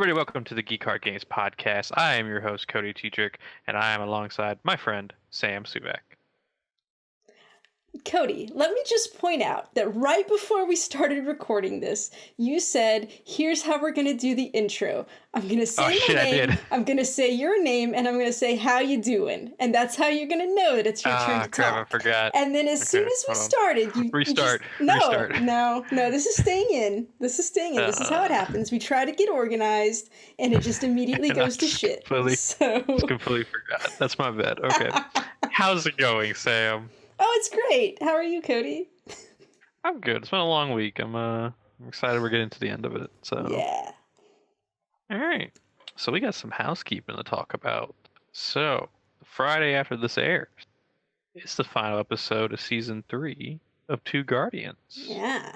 everybody, welcome to the Geek Heart Games podcast. I am your host, Cody Tetrick, and I am alongside my friend, Sam Subek. Cody, let me just point out that right before we started recording this, you said, here's how we're going to do the intro. I'm going to say my name, I'm going to say your name, and I'm going to say, how you doing? And that's how you're going to know that it's your turn to crap, talk. I forgot. And then as soon as we started, you Restart. No, this is staying in. This is staying in. This is how it happens. We try to get organized, and it just immediately goes to shit. Just completely forgot. That's my bad. Okay. How's it going, Sam? Oh, it's great. How are you, Cody? I'm good. It's been a long week. I'm excited we're getting to the end of it. So yeah. All right. So we got some housekeeping to talk about. So Friday after this airs, it's the final episode of season 3 of Two Guardians. Yeah.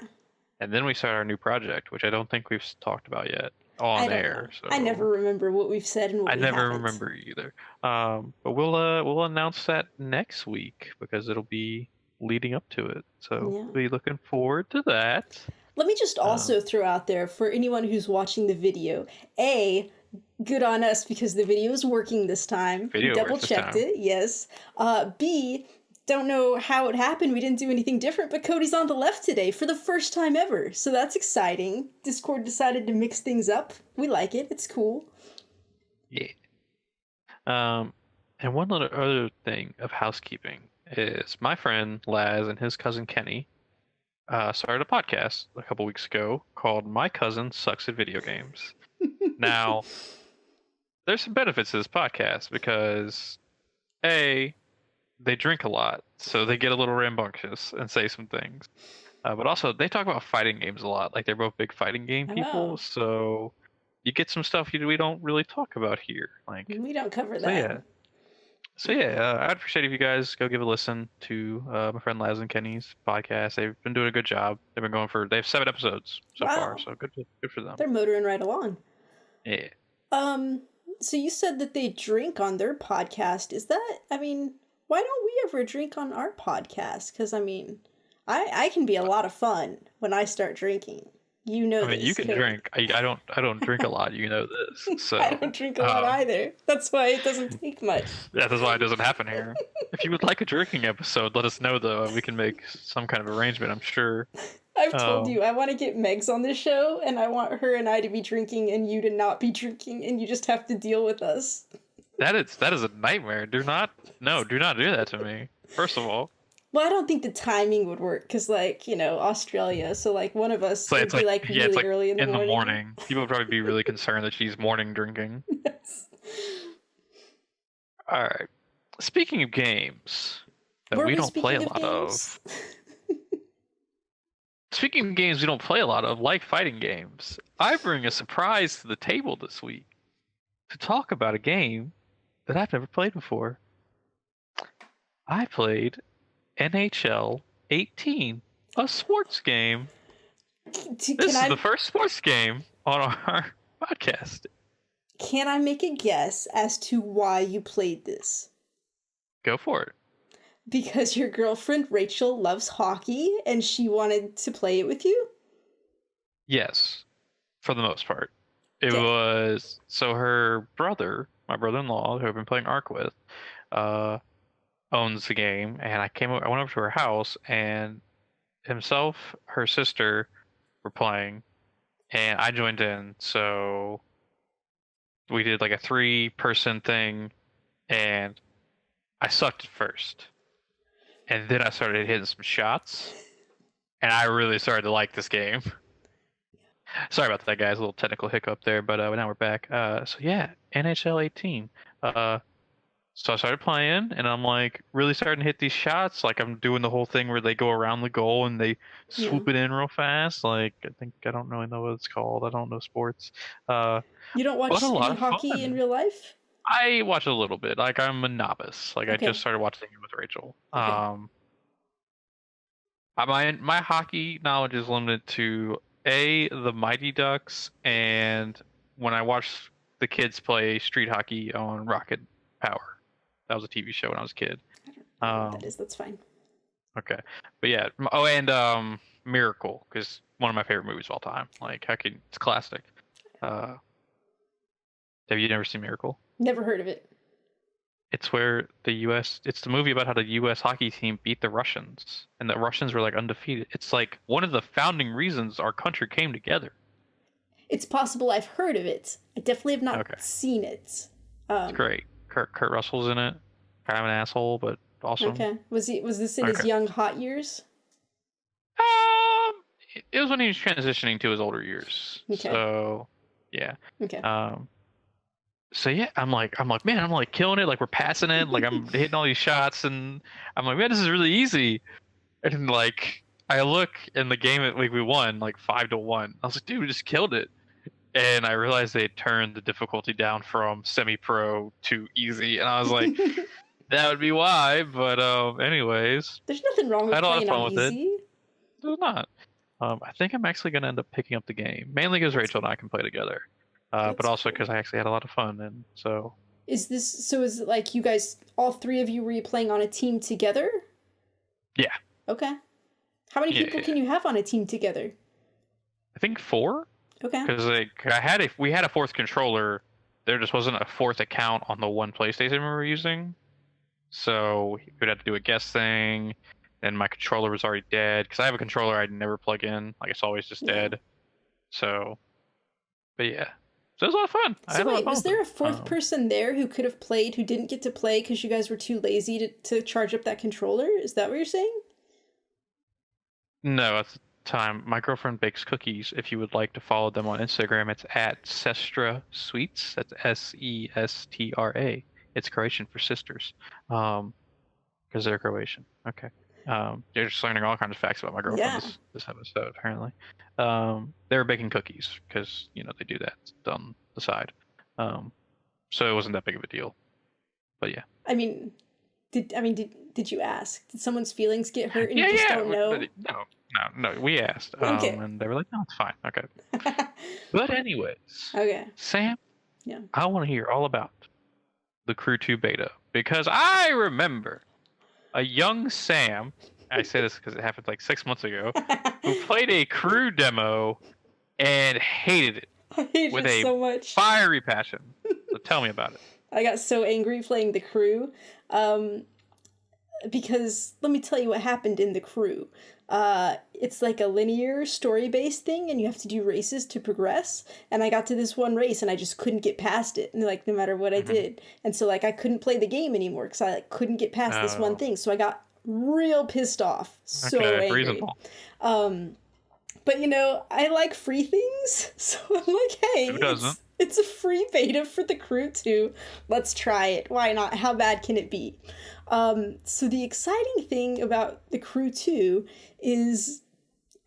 And then we start our new project, which I don't think we've talked about yet on air. So I never remember what we've said and what we haven't. I never remember either. But we'll announce that next week because it'll be leading up to it. So we'll be looking forward to that. Let me just also throw out there for anyone who's watching the video, A, good on us because the video is working this time. We double-checked it, yes. B, don't know how it happened. We didn't do anything different, but Cody's on the left today for the first time ever. So that's exciting. Discord decided to mix things up. We like it. It's cool. Yeah. And one other thing of housekeeping is my friend Laz and his cousin Kenny started a podcast a couple weeks ago called My Cousin Sucks at Video Games. Now, there's some benefits to this podcast because, A, they drink a lot, so they get a little rambunctious and say some things. But also, they talk about fighting games a lot. Like, they're both big fighting game people, so you get some stuff we don't really talk about here. Like, we don't cover that. So yeah, I'd appreciate if you guys go give a listen to my friend Laz and Kenny's podcast. They've been doing a good job. They have 7 episodes so far, so good for them. They're motoring right along. Yeah. So you said that they drink on their podcast. Why don't we ever drink on our podcast? Because, I can be a lot of fun when I start drinking. You know this. You can drink. I don't drink a lot. You know this. So I don't drink a lot either. That's why it doesn't take much. Yeah, that's why it doesn't happen here. If you would like a drinking episode, let us know, though. We can make some kind of arrangement, I'm sure. I've told you, I want to get Megs on this show, and I want her and I to be drinking and you to not be drinking, and you just have to deal with us. That is a nightmare. Do not do that to me, first of all. Well, I don't think the timing would work, because, Australia, so, one of us would be, really early in the morning. People would probably be really concerned that she's morning drinking. Yes. All right. Speaking of games that we don't play a lot of. Speaking of games we don't play a lot of, like fighting games, I bring a surprise to the table this week to talk about a game that I've never played before. I played NHL 18, a sports game. This is the first sports game on our podcast. Can I make a guess as to why you played this? Go for it. Because your girlfriend Rachel loves hockey and she wanted to play it with you? Yes, for the most part. It was so her brother, my brother-in-law, who I've been playing Ark with, owns the game, and I went over to her house, and himself, her sister were playing, and I joined in. So we did like a 3-person thing, and I sucked at first, and then I started hitting some shots, and I really started to like this game. Sorry about that, guys. A little technical hiccup there, but now we're back. So yeah, NHL 18. So I started playing, and I'm really starting to hit these shots. I'm doing the whole thing where they go around the goal and they swoop it in real fast. I don't really know what it's called. I don't know sports. You don't watch any hockey in real life? I watch a little bit. I'm a novice. I just started watching it with Rachel. Okay. My hockey knowledge is limited to the Mighty Ducks, and when I watched the kids play street hockey on Rocket Power. That was a TV show when I was a kid. I don't know what that is. That's fine. Okay. But yeah. Oh, and Miracle, because one of my favorite movies of all time. It's classic. Have you never seen Miracle? Never heard of it. It's where it's the movie about how the U.S. hockey team beat the Russians, and the Russians were like undefeated. It's like one of the founding reasons our country came together. It's possible I've heard of it. I definitely have not seen it. It's great. Kurt Russell's in it. Kind of an asshole, but awesome. Okay. Was this in his young hot years? It was when he was transitioning to his older years. Okay. So, yeah. Okay. So yeah, I'm like, man, I'm like killing it. Like we're passing it. Like I'm hitting all these shots, and I'm like, man, this is really easy. And like, I look in the game that we won like 5-1. I was like, dude, we just killed it. And I realized they turned the difficulty down from semi-pro to easy, and I was like, that would be why. But anyways, there's nothing wrong with playing on easy. There's not. I think I'm actually gonna end up picking up the game, mainly because Rachel and I can play together. But also because I actually had a lot of fun, and so. Is it like you guys, all three of you, were you playing on a team together? Yeah. Okay. How many people can you have on a team together? I think 4. Okay. Because we had a 4th controller. There just wasn't a 4th account on the one PlayStation we were using, so we'd have to do a guest thing. And my controller was already dead because I have a controller I'd never plug in. Like it's always just dead. So, but yeah. So it was a lot of fun. So wait, was there a 4th person there who could have played who didn't get to play because you guys were too lazy to charge up that controller? Is that what you're saying? No, at the time, my girlfriend bakes cookies. If you would like to follow them on Instagram, it's at Sestra Sweets. That's Sestra. It's Croatian for sisters, because they're Croatian. Okay. You're just learning all kinds of facts about my girlfriend this episode, apparently. They were baking cookies because, they do that on the side. So it wasn't that big of a deal. But yeah. Did you ask? Did someone's feelings get hurt and you just don't know? No, we asked. And they were like, no, it's fine. Okay. But anyways. Okay. Sam, I want to hear all about the Crew 2 beta, because I remember a young Sam, I say this because it happened like 6 months ago, who played a Crew demo and hated it. I hate it so much. Fiery passion. So tell me about it. I got so angry playing the Crew, because let me tell you what happened in the Crew. It's like a linear story-based thing, and you have to do races to progress. And I got to this one race, and I just couldn't get past it, and like no matter what I did. And so like I couldn't play the game anymore because I like couldn't get past this one thing. So I got real pissed off, so angry. Reasonable. But I like free things, so I'm like, hey, who doesn't? It's a free beta for the Crew 2. Let's try it. Why not? How bad can it be? So the exciting thing about the Crew 2 is,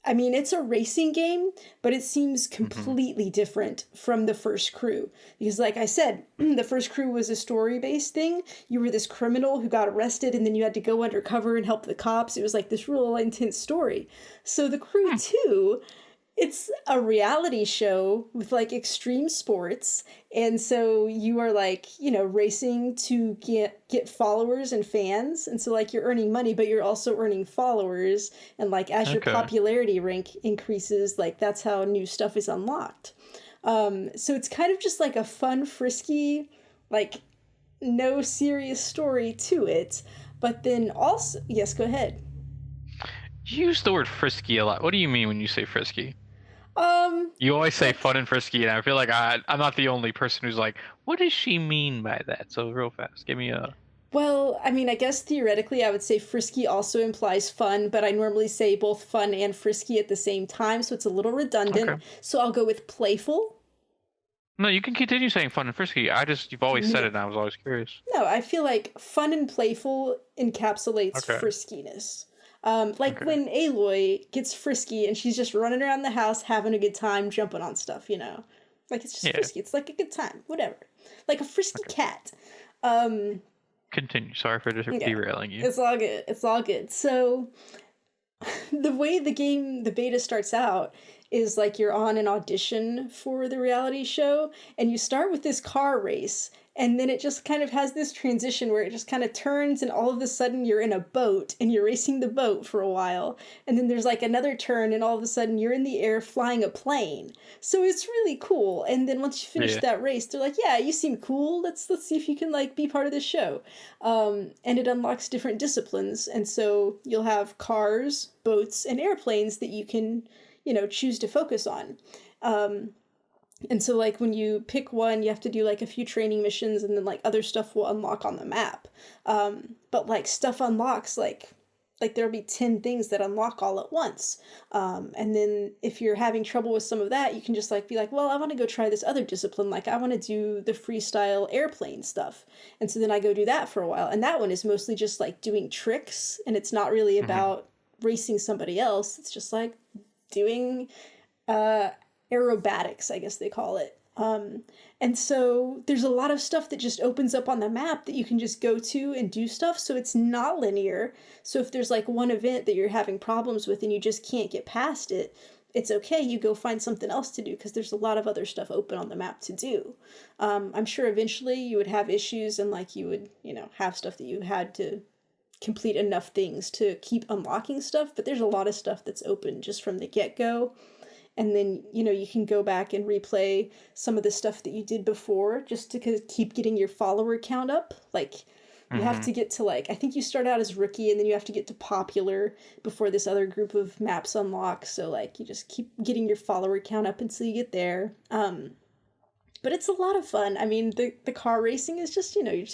it's a racing game, but it seems completely different from the first Crew. Because like I said, the first Crew was a story-based thing. You were this criminal who got arrested, and then you had to go undercover and help the cops. It was like this real intense story. So the Crew 2... it's a reality show with like extreme sports, and so you are like, racing to get followers and fans, and so like you're earning money, but you're also earning followers, and like as your popularity rank increases, like that's how new stuff is unlocked. So it's kind of just like a fun, frisky, like no serious story to it, but then also, yes, go ahead. You use the word frisky a lot. What do you mean when you say frisky? You always say fun and frisky, and I feel like I'm not the only person who's like, what does she mean by that? So real fast, give me a... Well, I guess theoretically I would say frisky also implies fun, but I normally say both fun and frisky at the same time, so it's a little redundant. Okay. So I'll go with playful. No, you can continue saying fun and frisky. You've always said it, and I was always curious. No, I feel like fun and playful encapsulates friskiness. When Aloy gets frisky and she's just running around the house having a good time, jumping on stuff, like it's just frisky. It's like a good time, whatever, like a frisky cat. Continue. Sorry for derailing you. It's all good. So the way the beta starts out is like you're on an audition for the reality show, and you start with this car race, And then it just kind of has this transition where it just kind of turns and all of a sudden you're in a boat and you're racing the boat for a while. And then there's like another turn and all of a sudden you're in the air flying a plane. So it's really cool. And then once you finish that race, they're like, yeah, you seem cool. Let's see if you can like be part of this show. And it unlocks different disciplines. And so you'll have cars, boats, and airplanes that you can, choose to focus on. And so, like, when you pick one, you have to do, like, a few training missions, and then, like, other stuff will unlock on the map. But, like, stuff unlocks, like there'll be 10 things that unlock all at once. And then if you're having trouble with some of that, you can just, like, be like, well, I want to go try this other discipline. Like, I want to do the freestyle airplane stuff. And so then I go do that for a while. And that one is mostly just, like, doing tricks, and it's not really about racing somebody else. It's just, like, doing... aerobatics, I guess they call it. And so there's a lot of stuff that just opens up on the map that you can just go to and do stuff. So it's not linear. So if there's like one event that you're having problems with and you just can't get past it, it's okay. You go find something else to do because there's a lot of other stuff open on the map to do. I'm sure eventually you would have issues and like you would, have stuff that you had to complete enough things to keep unlocking stuff. But there's a lot of stuff that's open just from the get-go. And then, you can go back and replay some of the stuff that you did before just to keep getting your follower count up. Like, you have to get to, like, I think you start out as rookie and then you have to get to popular before this other group of maps unlock. So, like, you just keep getting your follower count up until you get there. But it's a lot of fun. I mean, the car racing is just, your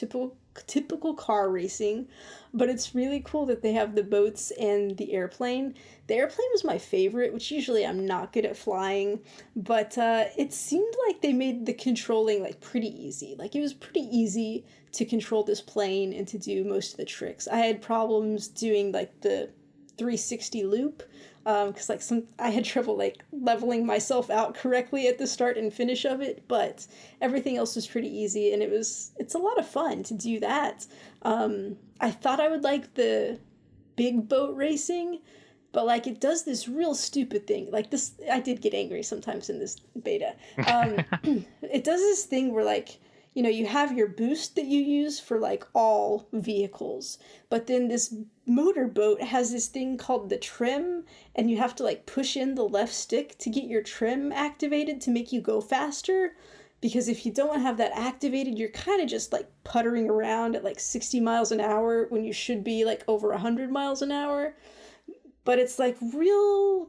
typical car racing, but it's really cool that they have the boats and the airplane. The airplane was my favorite, which usually I'm not good at flying, but it seemed like they made the controlling like pretty easy. Like it was pretty easy to control this plane and to do most of the tricks. I had problems doing like the 360 loop because like I had trouble like leveling myself out correctly at the start and finish of it, but everything else was pretty easy and it's a lot of fun to do that. I thought I would like the big boat racing, but like it does this real stupid thing. Like this, I did get angry sometimes in this beta. It does this thing where like, you have your boost that you use for like all vehicles, but then this motorboat has this thing called the trim, and you have to like push in the left stick to get your trim activated to make you go faster. Because if you don't have that activated, you're kind of just like puttering around at like 60 miles an hour when you should be like over 100 miles an hour. But it's like real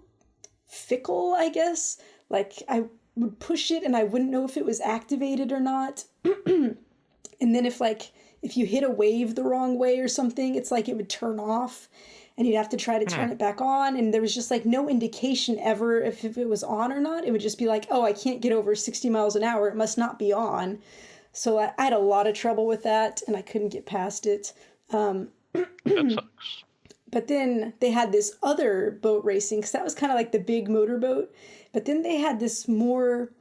fickle, I guess. Like I would push it and I wouldn't know if it was activated or not. And then if you hit a wave the wrong way or something, it's like it would turn off and you'd have to try to turn it back on. And there was just like no indication ever if it was on or not. It would just be like, oh, I can't get over 60 miles an hour. It must not be on. So I had a lot of trouble with that and I couldn't get past it. That sucks. But then they had this other boat racing because that was kind of like the big motorboat. But then they had this more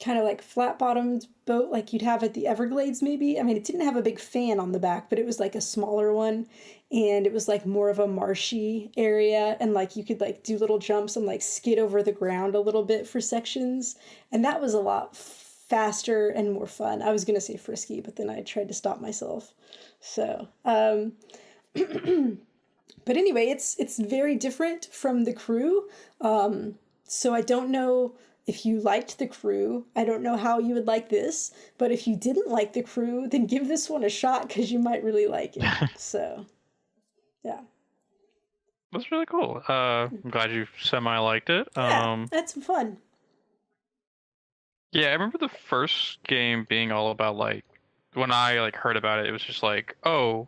kind of like flat-bottomed boat like you'd have at the Everglades maybe. I mean, it didn't have a big fan on the back, but it was like a smaller one. And it was like more of a marshy area. And like you could like do little jumps and like skid over the ground a little bit for sections. And that was a lot faster and more fun. I was going to say frisky, but then I tried to stop myself. So, but anyway, it's very different from the crew. So I don't know if you liked the crew. I don't know how you would like this, but if you didn't like the crew, then give this one a shot because you might really like it. So, yeah. That's really cool. I'm glad you semi-liked it. Yeah, that's some fun. Yeah, I remember the first game being all about like, when I like heard about it, it was just like, oh,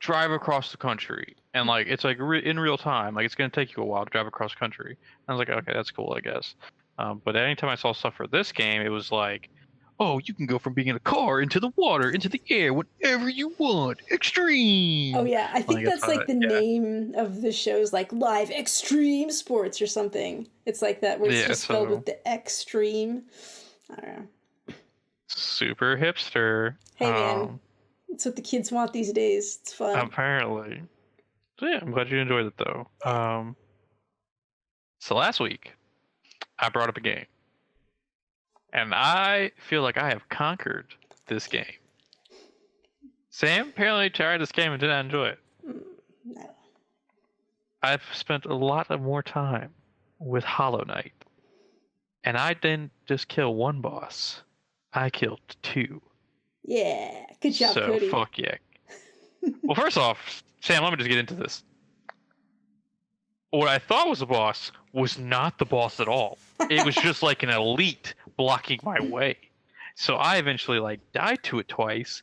drive across the country. And like, it's like in real time, like it's going to take you a while to drive across country. And I was like, okay, that's cool, I guess. But anytime I saw stuff for this game, it was like, oh, you can go from being in a car into the water, into the air, whenever you want. Extreme! Oh, yeah. I think that's like the name of the show's like Live Extreme Sports or something. It's like that, where it's just spelled with the extreme. I don't know. Super hipster. Hey, man. It's what the kids want these days. It's fun. Apparently. So yeah, I'm glad you enjoyed it though. So last week, I brought up a game. And I feel like I have conquered this game. Sam apparently tried this game and did not enjoy it. No. I've spent a lot of more time with Hollow Knight. And I didn't just kill one boss. I killed 2. Yeah. Good job, so, Cody. So, fuck yeah. Well, first off, Sam, let me just get into this. What I thought was a boss was not the boss at all. It was just like an elite blocking my way. So I eventually like died to it twice,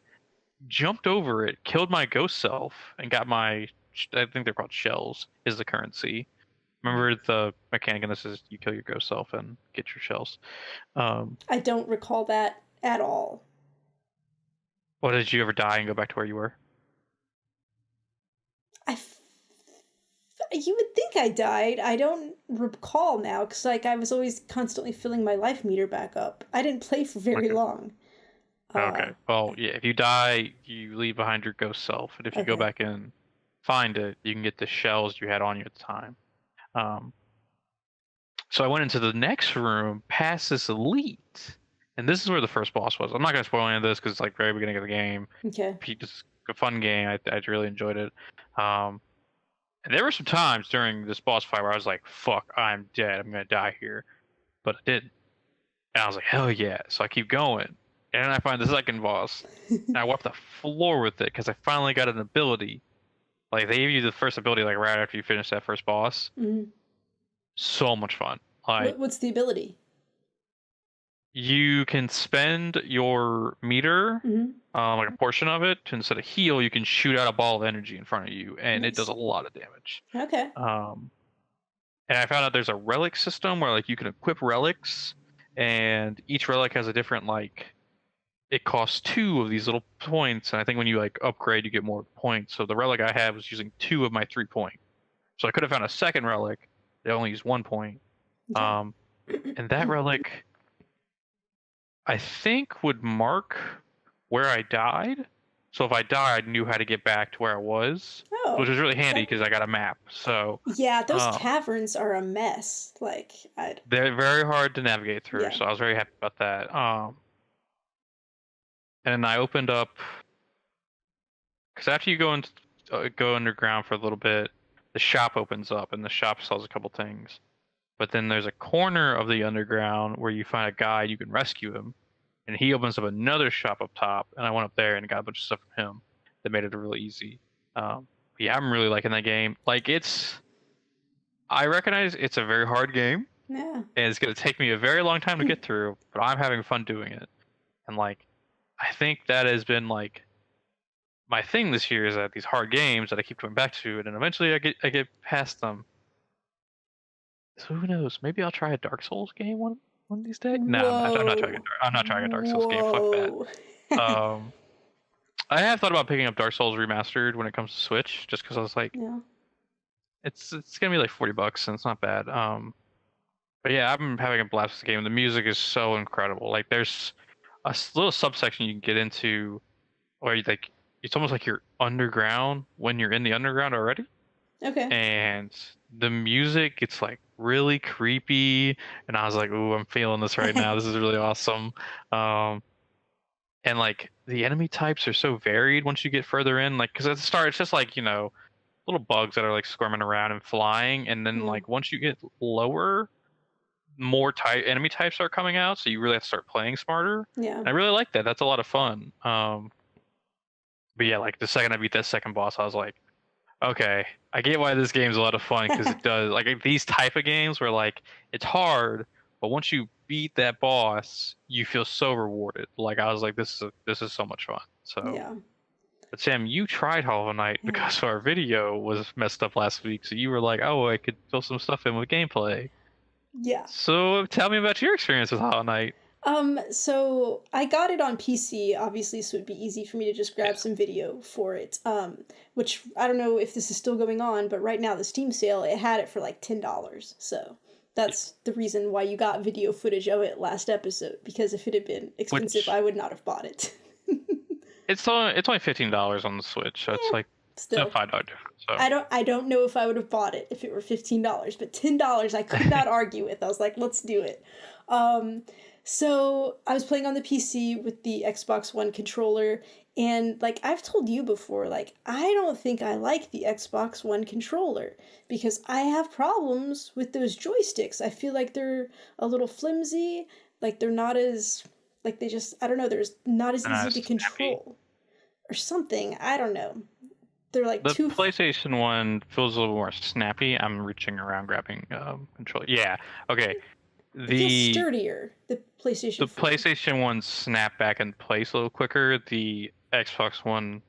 jumped over it, killed my ghost self, and got my, I think they're called shells, is the currency. Remember the mechanic in this is you kill your ghost self and get your shells. I don't recall that at all. Well, did you ever die and go back to where you were? You would think I died. I don't recall now because like I was always constantly filling my life meter back up. I didn't play for very long. Okay. Well, yeah. If you die, you leave behind your ghost self, and if you go back and find it, you can get the shells you had on you at the time. So I went into the next room past this elite, and this is where the first boss was. I'm not gonna spoil any of this because it's like very beginning of the game. Okay. It's a fun game. I really enjoyed it. And there were some times during this boss fight where I was like, "Fuck, I'm dead. I'm gonna die here," but I didn't. And I was like, "Hell yeah!" So I keep going, and then I find the second boss, and I wipe the floor with it because I finally got an ability. Like they gave you the first ability like right after you finish that first boss. Mm-hmm. So much fun. Like, what's the ability? You can spend your meter, like a portion of it, to instead of heal, you can shoot out a ball of energy in front of you, and it does a lot of damage. Okay. And I found out there's a relic system where like you can equip relics, and each relic has a different like. It costs 2 of these little points, and I think when you like upgrade, you get more points. So the relic I had was using 2 of my 3 points. So I could have found a second relic that only used 1 point. Okay. And that relic, I think, would mark where I died. So if I died, I knew how to get back to where I was, which was really handy because I got a map. So yeah, those caverns are a mess. Like they're very hard to navigate through. Yeah. So I was very happy about that. And I opened up because after you go underground for a little bit, the shop opens up, and the shop sells a couple things. But then there's a corner of the underground where you find a guy, you can rescue him, and he opens up another shop up top, and I went up there and got a bunch of stuff from him that made it really easy. Yeah, I'm really liking that game. Like I recognize it's a very hard game. Yeah. And it's going to take me a very long time to get through, but I'm having fun doing it. And like, I think that has been like my thing this year is that these hard games that I keep going back to, and then eventually I get past them. So who knows? Maybe I'll try a Dark Souls game one of these days. No, I'm not trying a Dark Souls game. Fuck that. I have thought about picking up Dark Souls Remastered when it comes to Switch, just because I was like, it's gonna be like $40 and it's not bad. But yeah, I'm having a blast with the game. The music is so incredible. Like there's a little subsection you can get into, where you like it's almost like you're underground when you're in the underground already. Okay. And the music, it's like really creepy, and I was like, "Ooh, I'm feeling this right now. This is really awesome." And like the enemy types are so varied once you get further in. Like, because at the start, it's just like little bugs that are like squirming around and flying, and then like once you get lower, more enemy types are coming out, so you really have to start playing smarter. Yeah. And I really like that. That's a lot of fun. But yeah, like the second I beat that second boss, I was like, okay, I get why this game's a lot of fun, because it does like these type of games where like it's hard, but once you beat that boss, you feel so rewarded. Like I was like, this is so much fun. So yeah. But Sam, you tried Hollow Knight because our video was messed up last week, so you were like, oh, I could fill some stuff in with gameplay. Yeah. So tell me about your experience with Hollow Knight. So I got it on PC, obviously, so it'd be easy for me to just grab some video for it. Which I don't know if this is still going on, but right now the Steam sale, it had it for like $10. So that's the reason why you got video footage of it last episode, because if it had been expensive, I would not have bought it. It's only $15 on the Switch, so it's like still $5 difference. So. I don't know if I would have bought it if it were $15, but $10 I could not argue with. I was like, let's do it. So I was playing on the PC with the Xbox One controller, and like I've told you before, like I don't think I like the Xbox One controller because I have problems with those joysticks. I feel like they're a little flimsy, like they're not as like they just I don't know, they're not as easy to control or something. I don't know. They're like the PlayStation 1 feels a little more snappy. I'm reaching around grabbing controller. Yeah. Okay. It feels sturdier. The PlayStation 4. PlayStation 1 snap back in place a little quicker. The Xbox One,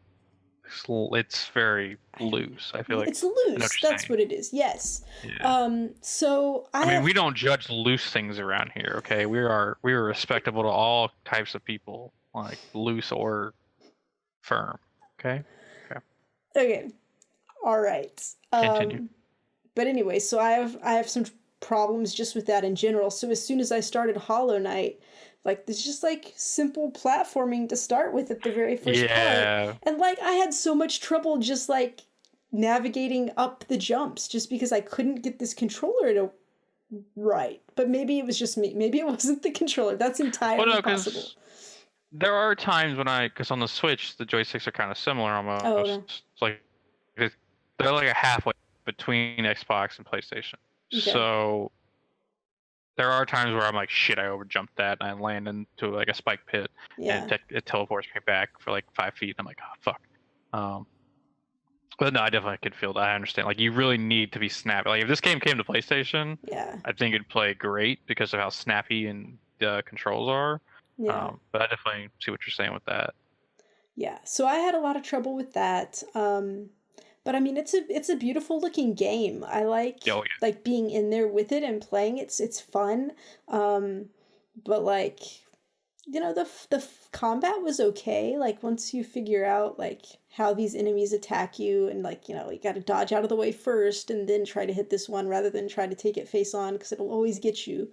it's very loose. I feel like it's loose. That's what it is. Yes. Yeah. So I mean, we don't judge loose things around here. Okay, we are respectable to all types of people, like loose or firm. Okay. Okay. All right. Continue. But anyway, so I have some problems just with that in general. So as soon as I started Hollow Knight, like there's just like simple platforming to start with at the very first part. And like I had so much trouble just like navigating up the jumps just because I couldn't get this controller to right. But maybe it was just me. Maybe it wasn't the controller. That's entirely possible. There are times when because on the Switch, the joysticks are kind of similar almost. Oh, no. It's like, they're like a halfway between Xbox and PlayStation. Okay. So there are times where I'm like, shit, I overjumped that, and I land into like a spike pit, and it teleports me back for like 5 feet, and I'm like, oh, fuck. But no, I definitely could feel that. I understand. Like, you really need to be snappy. Like, if this game came to PlayStation, I think it'd play great because of how snappy and the controls are. Yeah. But I definitely see what you're saying with that. Yeah. So I had a lot of trouble with that. But I mean, it's a beautiful looking game. I like like being in there with it and playing. It's fun. But like, you know, the combat was okay. Like once you figure out like how these enemies attack you and like, you know, you got to dodge out of the way first and then try to hit this one rather than try to take it face on because it'll always get you.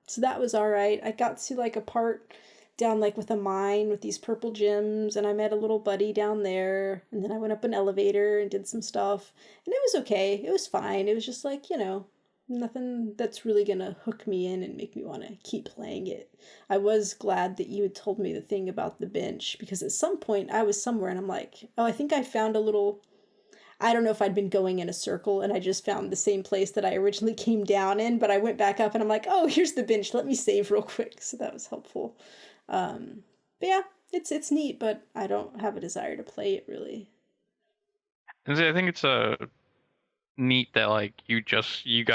So that was all right. I got to like a part down like with a mine with these purple gems, and I met a little buddy down there, and then I went up an elevator and did some stuff, and it was okay. It was fine. It was just like, you know, nothing that's really gonna hook me in and make me want to keep playing it. I was glad that you had told me the thing about the bench, because at some point I was somewhere and I'm like, oh, I think I found a little, I don't know if I'd been going in a circle and I just found the same place that I originally came down in, but I went back up and I'm like, oh, here's the bench. Let me save real quick. So that was helpful. But yeah, it's neat, but I don't have a desire to play it really. I think it's neat that like you got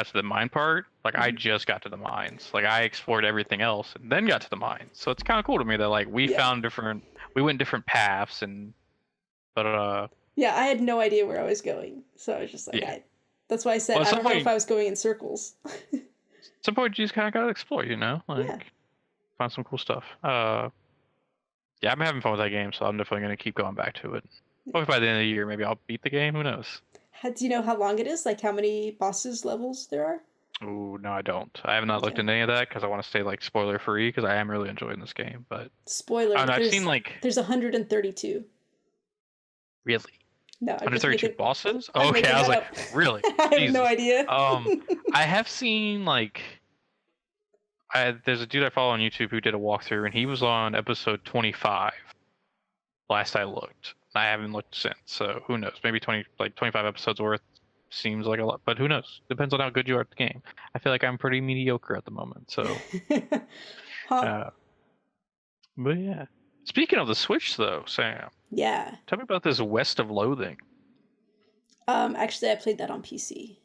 to the mine part. Like I just got to the mines. Like I explored everything else and then got to the mines. So it's kind of cool to me that like we went different paths yeah, I had no idea where I was going. So I was just like, that's why I said, I don't know if I was going in circles. At some point, you just kind of got to explore, you know? Like, find some cool stuff. Yeah, I'm having fun with that game, so I'm definitely going to keep going back to it. Hopefully by the end of the year, maybe I'll beat the game. Who knows? Do you know how long it is? Like, how many bosses levels there are? Oh, no, I don't. I have not looked into any of that because I want to stay, like, spoiler-free because I am really enjoying this game, but... Spoiler. I've seen, like... There's 132. Really? No, 132 bosses? Okay, I was like, really? I have no idea. I have seen like, there's a dude I follow on YouTube who did a walkthrough, and he was on episode 25. Last I looked, I haven't looked since. So who knows? Maybe 25 episodes worth seems like a lot, but who knows? Depends on how good you are at the game. I feel like I'm pretty mediocre at the moment. So, but yeah. Speaking of the Switch, though, Sam. Yeah. Tell me about this West of Loathing. Actually, I played that on PC.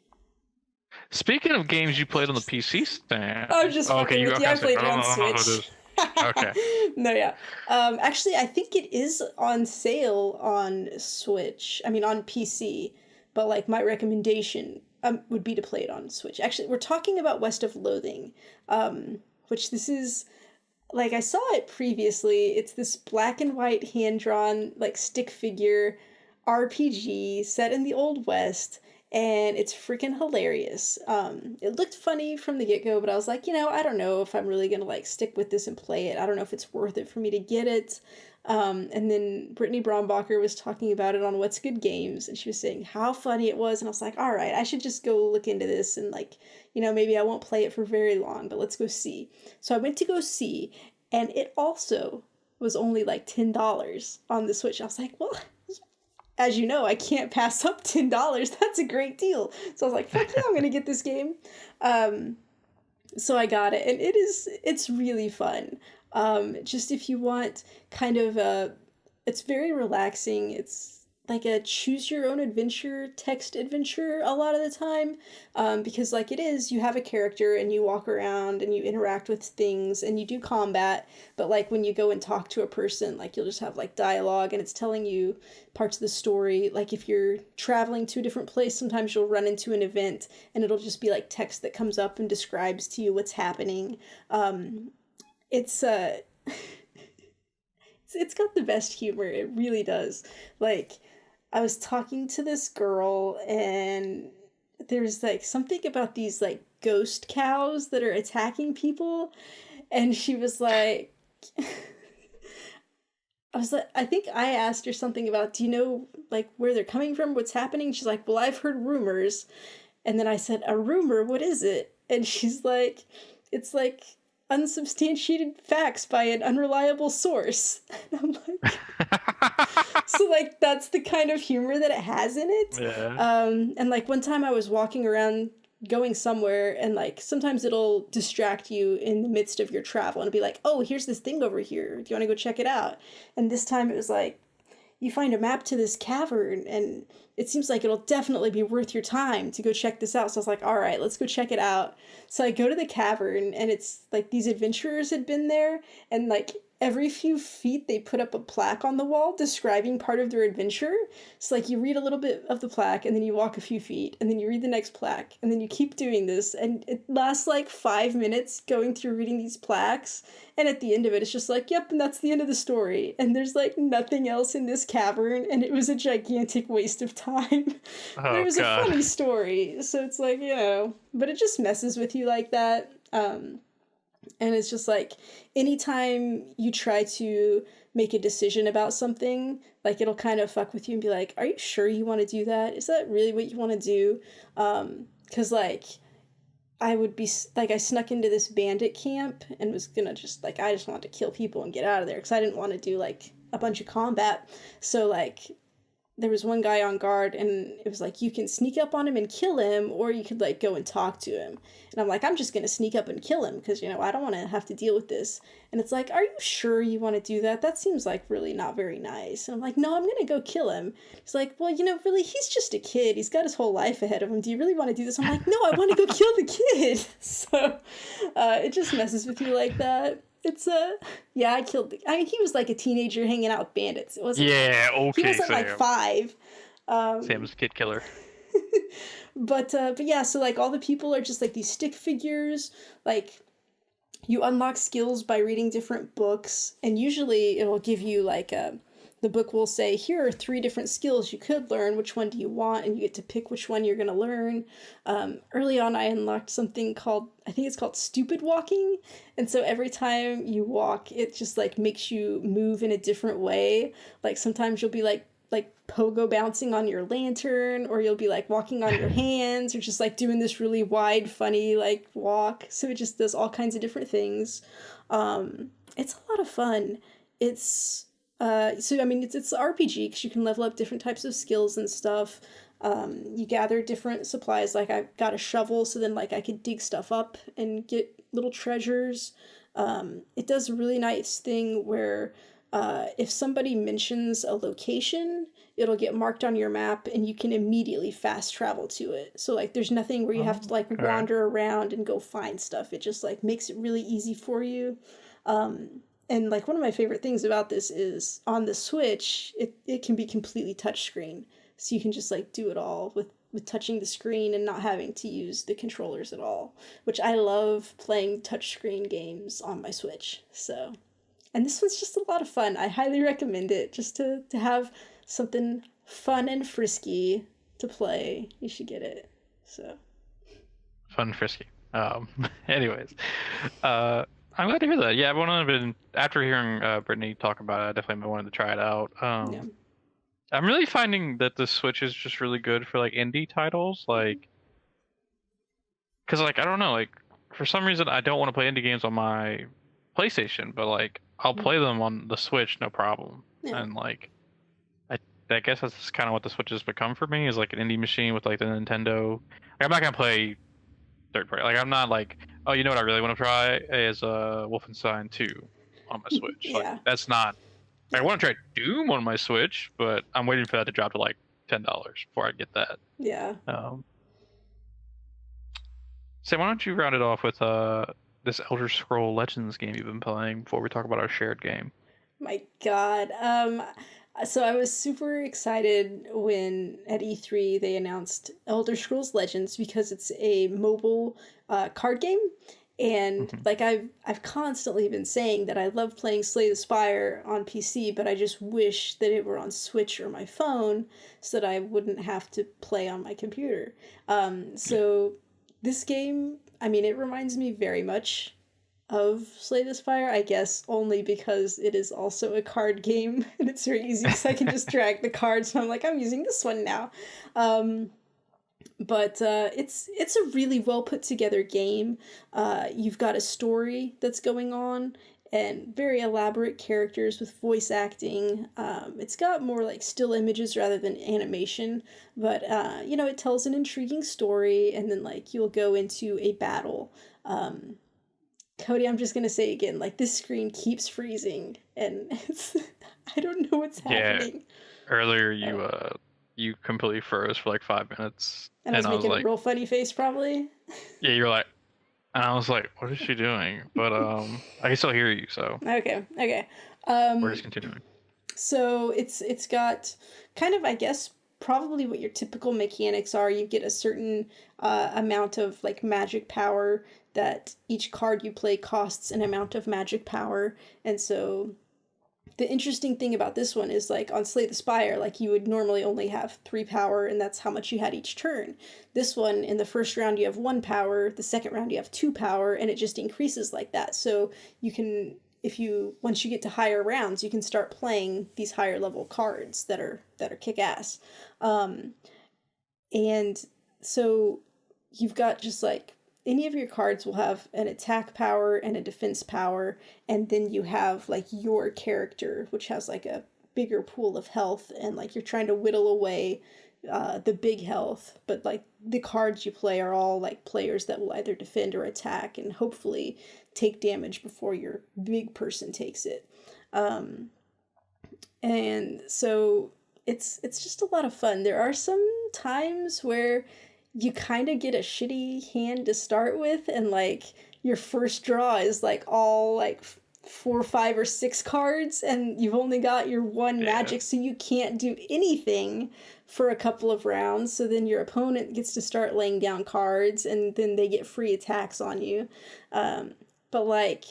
Speaking of games you played on the PC, Sam. I was just fucking with you. I played it on Switch. Okay. No, yeah. Actually, I think it is on sale on Switch. I mean, on PC. But, like, my recommendation would be to play it on Switch. Actually, we're talking about West of Loathing, which this is... Like, I saw it previously. It's this black and white hand-drawn, like, stick figure RPG set in the Old West. and it's freaking hilarious. It looked funny from the get-go, but I was like, I don't know if I'm really gonna like stick with this and play it. I don't know if it's worth it for me to get it. And then Brittany Brombacher was talking about it on What's Good Games, and she was saying how funny it was, and I was like, all right, I should just go look into this, and like, maybe I won't play it for very long, but let's go see. So I went to go see, and it also was only like $10 on the Switch. I was like, well, as you know, I can't pass up $10. That's a great deal. So I was like, fuck yeah, I'm gonna get this game. So I got it, and it's really fun. Just if you want kind of it's very relaxing. It's like a choose your own adventure text adventure a lot of the time, because like you have a character and you walk around and you interact with things and you do combat, but like when you go and talk to a person, like you'll just have like dialogue and it's telling you parts of the story. Like if you're traveling to a different place, sometimes you'll run into an event and it'll just be like text that comes up and describes to you what's happening. It's it's got the best humor. It really does. Like, I was talking to this girl, and there's like something about these like ghost cows that are attacking people, and she was like, I think I asked her something about, do you know like where they're coming from, what's happening? She's like, well, I've heard rumors. And then I said, a rumor? What is it? And she's like, it's like unsubstantiated facts by an unreliable source. And I'm like, so like that's the kind of humor that it has in it. Yeah. And like one time I was walking around going somewhere, and like sometimes it'll distract you in the midst of your travel and it'll be like, oh, here's this thing over here, do you want to go check it out? And this time it was like, you find a map to this cavern and it seems like it'll definitely be worth your time to go check this out. So I was like, all right, let's go check it out. So I go to the cavern, and it's like these adventurers had been there, and like every few feet they put up a plaque on the wall describing part of their adventure. So like you read a little bit of the plaque, and then you walk a few feet, and then you read the next plaque, and then you keep doing this, and it lasts like 5 minutes going through reading these plaques. And at the end of it, it's just like, yep, and that's the end of the story. And there's like nothing else in this cavern, and it was a gigantic waste of time. But it was a funny story. So it's like, but it just messes with you like that. And it's just like, anytime you try to make a decision about something, like it'll kind of fuck with you and be like, are you sure you want to do that? Is that really what you want to do? Because like, I would be like, I snuck into this bandit camp and was gonna just like, I just wanted to kill people and get out of there because I didn't want to do like a bunch of combat. So like, there was one guy on guard, and it was like, you can sneak up on him and kill him, or you could like go and talk to him. And I'm like, I'm just gonna sneak up and kill him because I don't want to have to deal with this. And it's like, are you sure you want to do that? That seems like really not very nice. And I'm like, no, I'm gonna go kill him. He's like, well, really, he's just a kid. He's got his whole life ahead of him. Do you really want to do this? I'm like, no, I want to go kill the kid. So it just messes with you like that. It's yeah, he was like a teenager hanging out with bandits. It wasn't. Yeah, okay. He wasn't like 5. Sam's a kid killer. But yeah, so like all the people are just like these stick figures. Like, you unlock skills by reading different books, and usually it'll give you like the book will say, here are 3 different skills you could learn. Which one do you want? And you get to pick which one you're going to learn. Early on, I unlocked something called, I think it's called stupid walking. And so every time you walk, it just like makes you move in a different way. Like sometimes you'll be like pogo bouncing on your lantern, or you'll be like walking on your hands, or just like doing this really wide, funny like walk. So it just does all kinds of different things. It's a lot of fun. It's so I mean, it's an RPG because you can level up different types of skills and stuff. You gather different supplies. Like I got a shovel, so then like I could dig stuff up and get little treasures. It does a really nice thing where if somebody mentions a location, it'll get marked on your map and you can immediately fast travel to it. So like there's nothing where you have to like wander around and go find stuff. It just like makes it really easy for you. And like one of my favorite things about this is on the Switch, it can be completely touchscreen. So you can just like do it all with touching the screen and not having to use the controllers at all, which I love playing touchscreen games on my Switch. So, and this one's just a lot of fun. I highly recommend it just to have something fun and frisky to play, you should get it. So fun and frisky. Anyways, I'm glad to hear that. Yeah, I've been after hearing Brittany talk about it, I definitely wanted to try it out. yeah. I'm really finding that the Switch is just really good for like indie titles, like, because like I don't know, like for some reason I don't want to play indie games on my PlayStation, but like I'll play them on the Switch no problem. Yeah. And like I guess that's kind of what the Switch has become for me, is like an indie machine with like the Nintendo. Like, I'm not gonna play third party. Like I'm not like, oh, you know what I really want to try is Wolfenstein 2 on my Switch. Yeah. Like that's not. I want to try Doom on my Switch, but I'm waiting for that to drop to like $10 before I get that. Yeah. So why don't you round it off with this Elder Scroll Legends game you've been playing before we talk about our shared game? My God. So I was super excited when at E3 they announced Elder Scrolls Legends because it's a mobile card game. And like I've constantly been saying that I love playing Slay the Spire on PC, but I just wish that it were on Switch or my phone so that I wouldn't have to play on my computer. So this game, I mean, it reminds me very much of Slay the Spire, I guess only because it is also a card game and it's very easy because I can just drag the cards and I'm like, I'm using this one now. But it's a really well put together game. You've got a story that's going on and very elaborate characters with voice acting. It's got more like still images rather than animation, but you know, it tells an intriguing story, and then like you'll go into a battle. Cody, I'm just gonna say again, like this screen keeps freezing, and it's I don't know what's happening. Yeah, earlier you completely froze for like 5 minutes, and I was making a real funny face, probably. Yeah, you're like, and I was like, what is she doing? But I can still hear you, so okay. We're just continuing. So it's got kind of, I guess, probably what your typical mechanics are. You get a certain amount of like magic power that each card you play costs an amount of magic power. And so the interesting thing about this one is like on Slay the Spire, like you would normally only have 3 power and that's how much you had each turn. This one, in the first round you have 1 power, the second round you have 2 power, and it just increases like that. So you can, once you get to higher rounds, you can start playing these higher level cards that are kick-ass. And so you've got just like, any of your cards will have an attack power and a defense power, and then you have like your character, which has like a bigger pool of health, and like you're trying to whittle away the big health, but like the cards you play are all like players that will either defend or attack and hopefully take damage before your big person takes it. And so it's just a lot of fun. There are some times where you kind of get a shitty hand to start with, and like your first draw is like all like 4, 5, or 6 cards, and you've only got your 1 magic, so you can't do anything for a couple of rounds. So then your opponent gets to start laying down cards, and then they get free attacks on you. But like,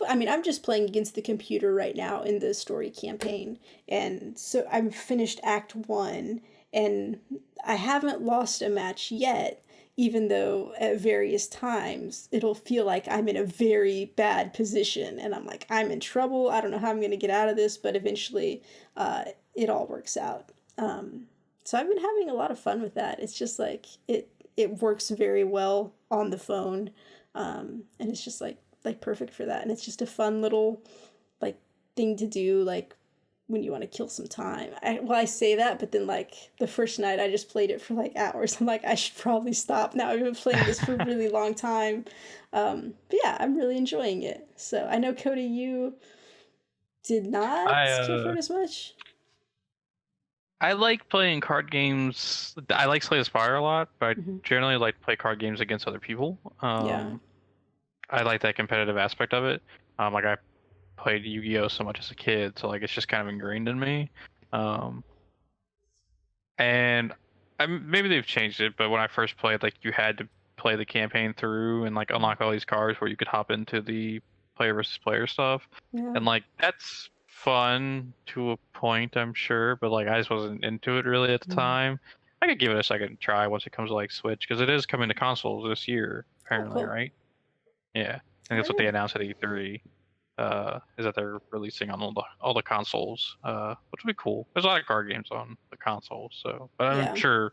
I mean, I'm just playing against the computer right now in the story campaign, and so I'm finished Act 1. And I haven't lost a match yet, even though at various times it'll feel like I'm in a very bad position. And I'm like, I'm in trouble. I don't know how I'm going to get out of this, but eventually it all works out. So I've been having a lot of fun with that. It's just like, it works very well on the phone. And it's just like perfect for that. And it's just a fun little like thing to do, like when you want to kill some time. I say that, but then like the first night I just played it for like hours. I'm like, I should probably stop now. I've been playing this for a really long time. But yeah, I'm really enjoying it. So I know, Cody, you did not care for it as much. I like playing card games. I like Slay the Spire a lot, but I generally like to play card games against other people. I like that competitive aspect of it. Like I played Yu-Gi-Oh so much as a kid, so like it's just kind of ingrained in me. And maybe they've changed it, but when I first played, like you had to play the campaign through and like unlock all these cards where you could hop into the player versus player stuff. And like that's fun to a point, I'm sure, but like I just wasn't into it really at the time. I could give it a second try once it comes to like Switch, because it is coming to consoles this year, apparently, cool. right? Yeah, I think that's what they announced at E3. Is that they're releasing on all the consoles, which would be cool. There's a lot of card games on the console, so but I'm sure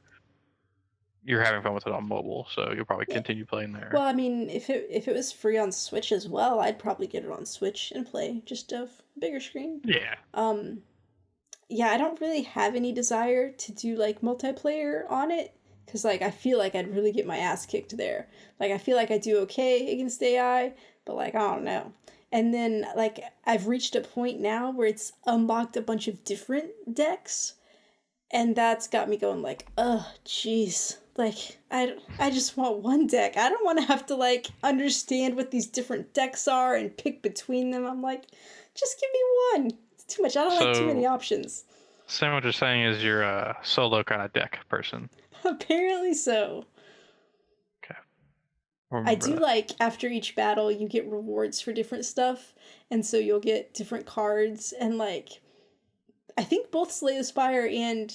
you're having fun with it on mobile, so you'll probably continue playing there. Well, I mean, if it was free on Switch as well, I'd probably get it on Switch and play just a bigger screen. Yeah. Yeah, I don't really have any desire to do like multiplayer on it, because like I feel like I'd really get my ass kicked there. Like I feel like I do okay against AI, but like I don't know. And then like I've reached a point now where it's unlocked a bunch of different decks, and that's got me going like, oh, jeez. Like, I just want one deck. I don't want to have to, like, understand what these different decks are and pick between them. I'm like, just give me one. It's too much. I don't like too many options. So what you're saying is you're a solo kind of deck person. Apparently so. Okay. I do like, after each battle, you get rewards for different stuff. And so you'll get different cards and, like, I think both Slay the Spire and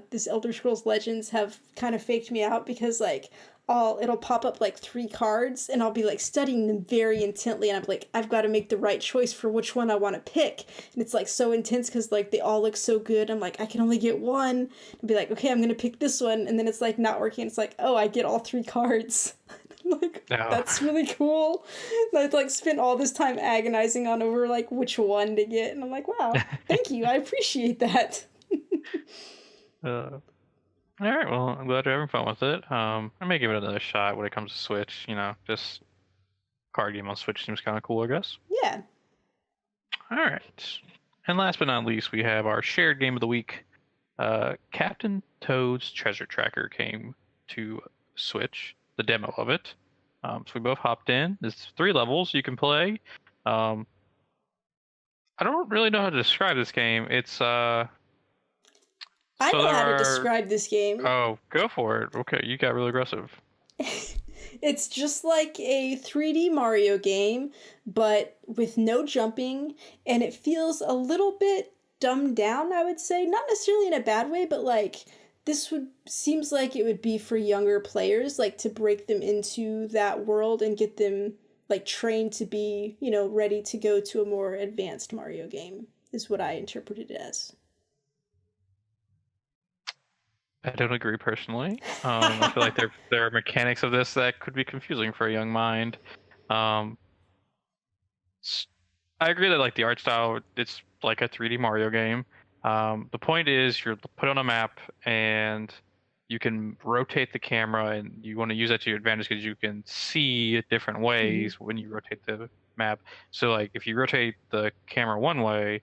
this Elder Scrolls Legends have kind of faked me out, because like it'll pop up like 3 cards and I'll be like studying them very intently, and I'm like, I've got to make the right choice for which one I want to pick, and it's like so intense because like they all look so good. I'm like, I can only get one, and be like, okay, I'm gonna pick this one, and then it's like not working. It's like, oh, I get all 3 cards. Like, that's really cool. I'd like spent all this time agonizing on over like which one to get, and I'm like, wow, thank you, I appreciate that. All right, well, I'm glad you're having fun with it. I may give it another shot when it comes to Switch. You know, just card game on Switch seems kind of cool, I guess. Yeah. All right, and last but not least, we have our shared game of the week. Captain Toad's Treasure Tracker came to Switch. The demo of it. So we both hopped in. There's 3 levels you can play. I don't really know how to describe this game. It's I know how to describe this game. Oh, go for it. Okay, you got really aggressive. It's just like a 3D Mario game, but with no jumping, and it feels a little bit dumbed down, I would say. Not necessarily in a bad way, but like seems like it would be for younger players, like to break them into that world and get them like trained to be, you know, ready to go to a more advanced Mario game, is what I interpreted it as. I don't agree personally. I feel like there are mechanics of this that could be confusing for a young mind. I agree that like the art style, it's like a 3D Mario game. The point is you're put on a map and you can rotate the camera, and you want to use that to your advantage because you can see different ways when you rotate the map. So like if you rotate the camera one way,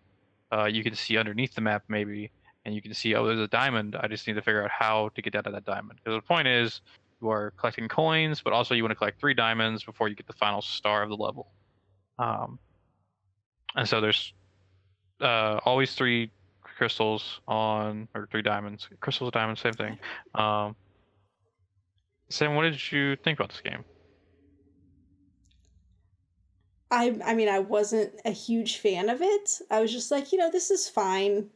you can see underneath the map maybe, and you can see, oh, there's a diamond. I just need to figure out how to get down to that diamond. Because the point is you are collecting coins, but also you want to collect 3 diamonds before you get the final star of the level. And so there's always 3 crystals or 3 diamonds. Crystals, diamonds, same thing. Sam, what did you think about this game? I mean, I wasn't a huge fan of it. I was just like, you know, this is fine.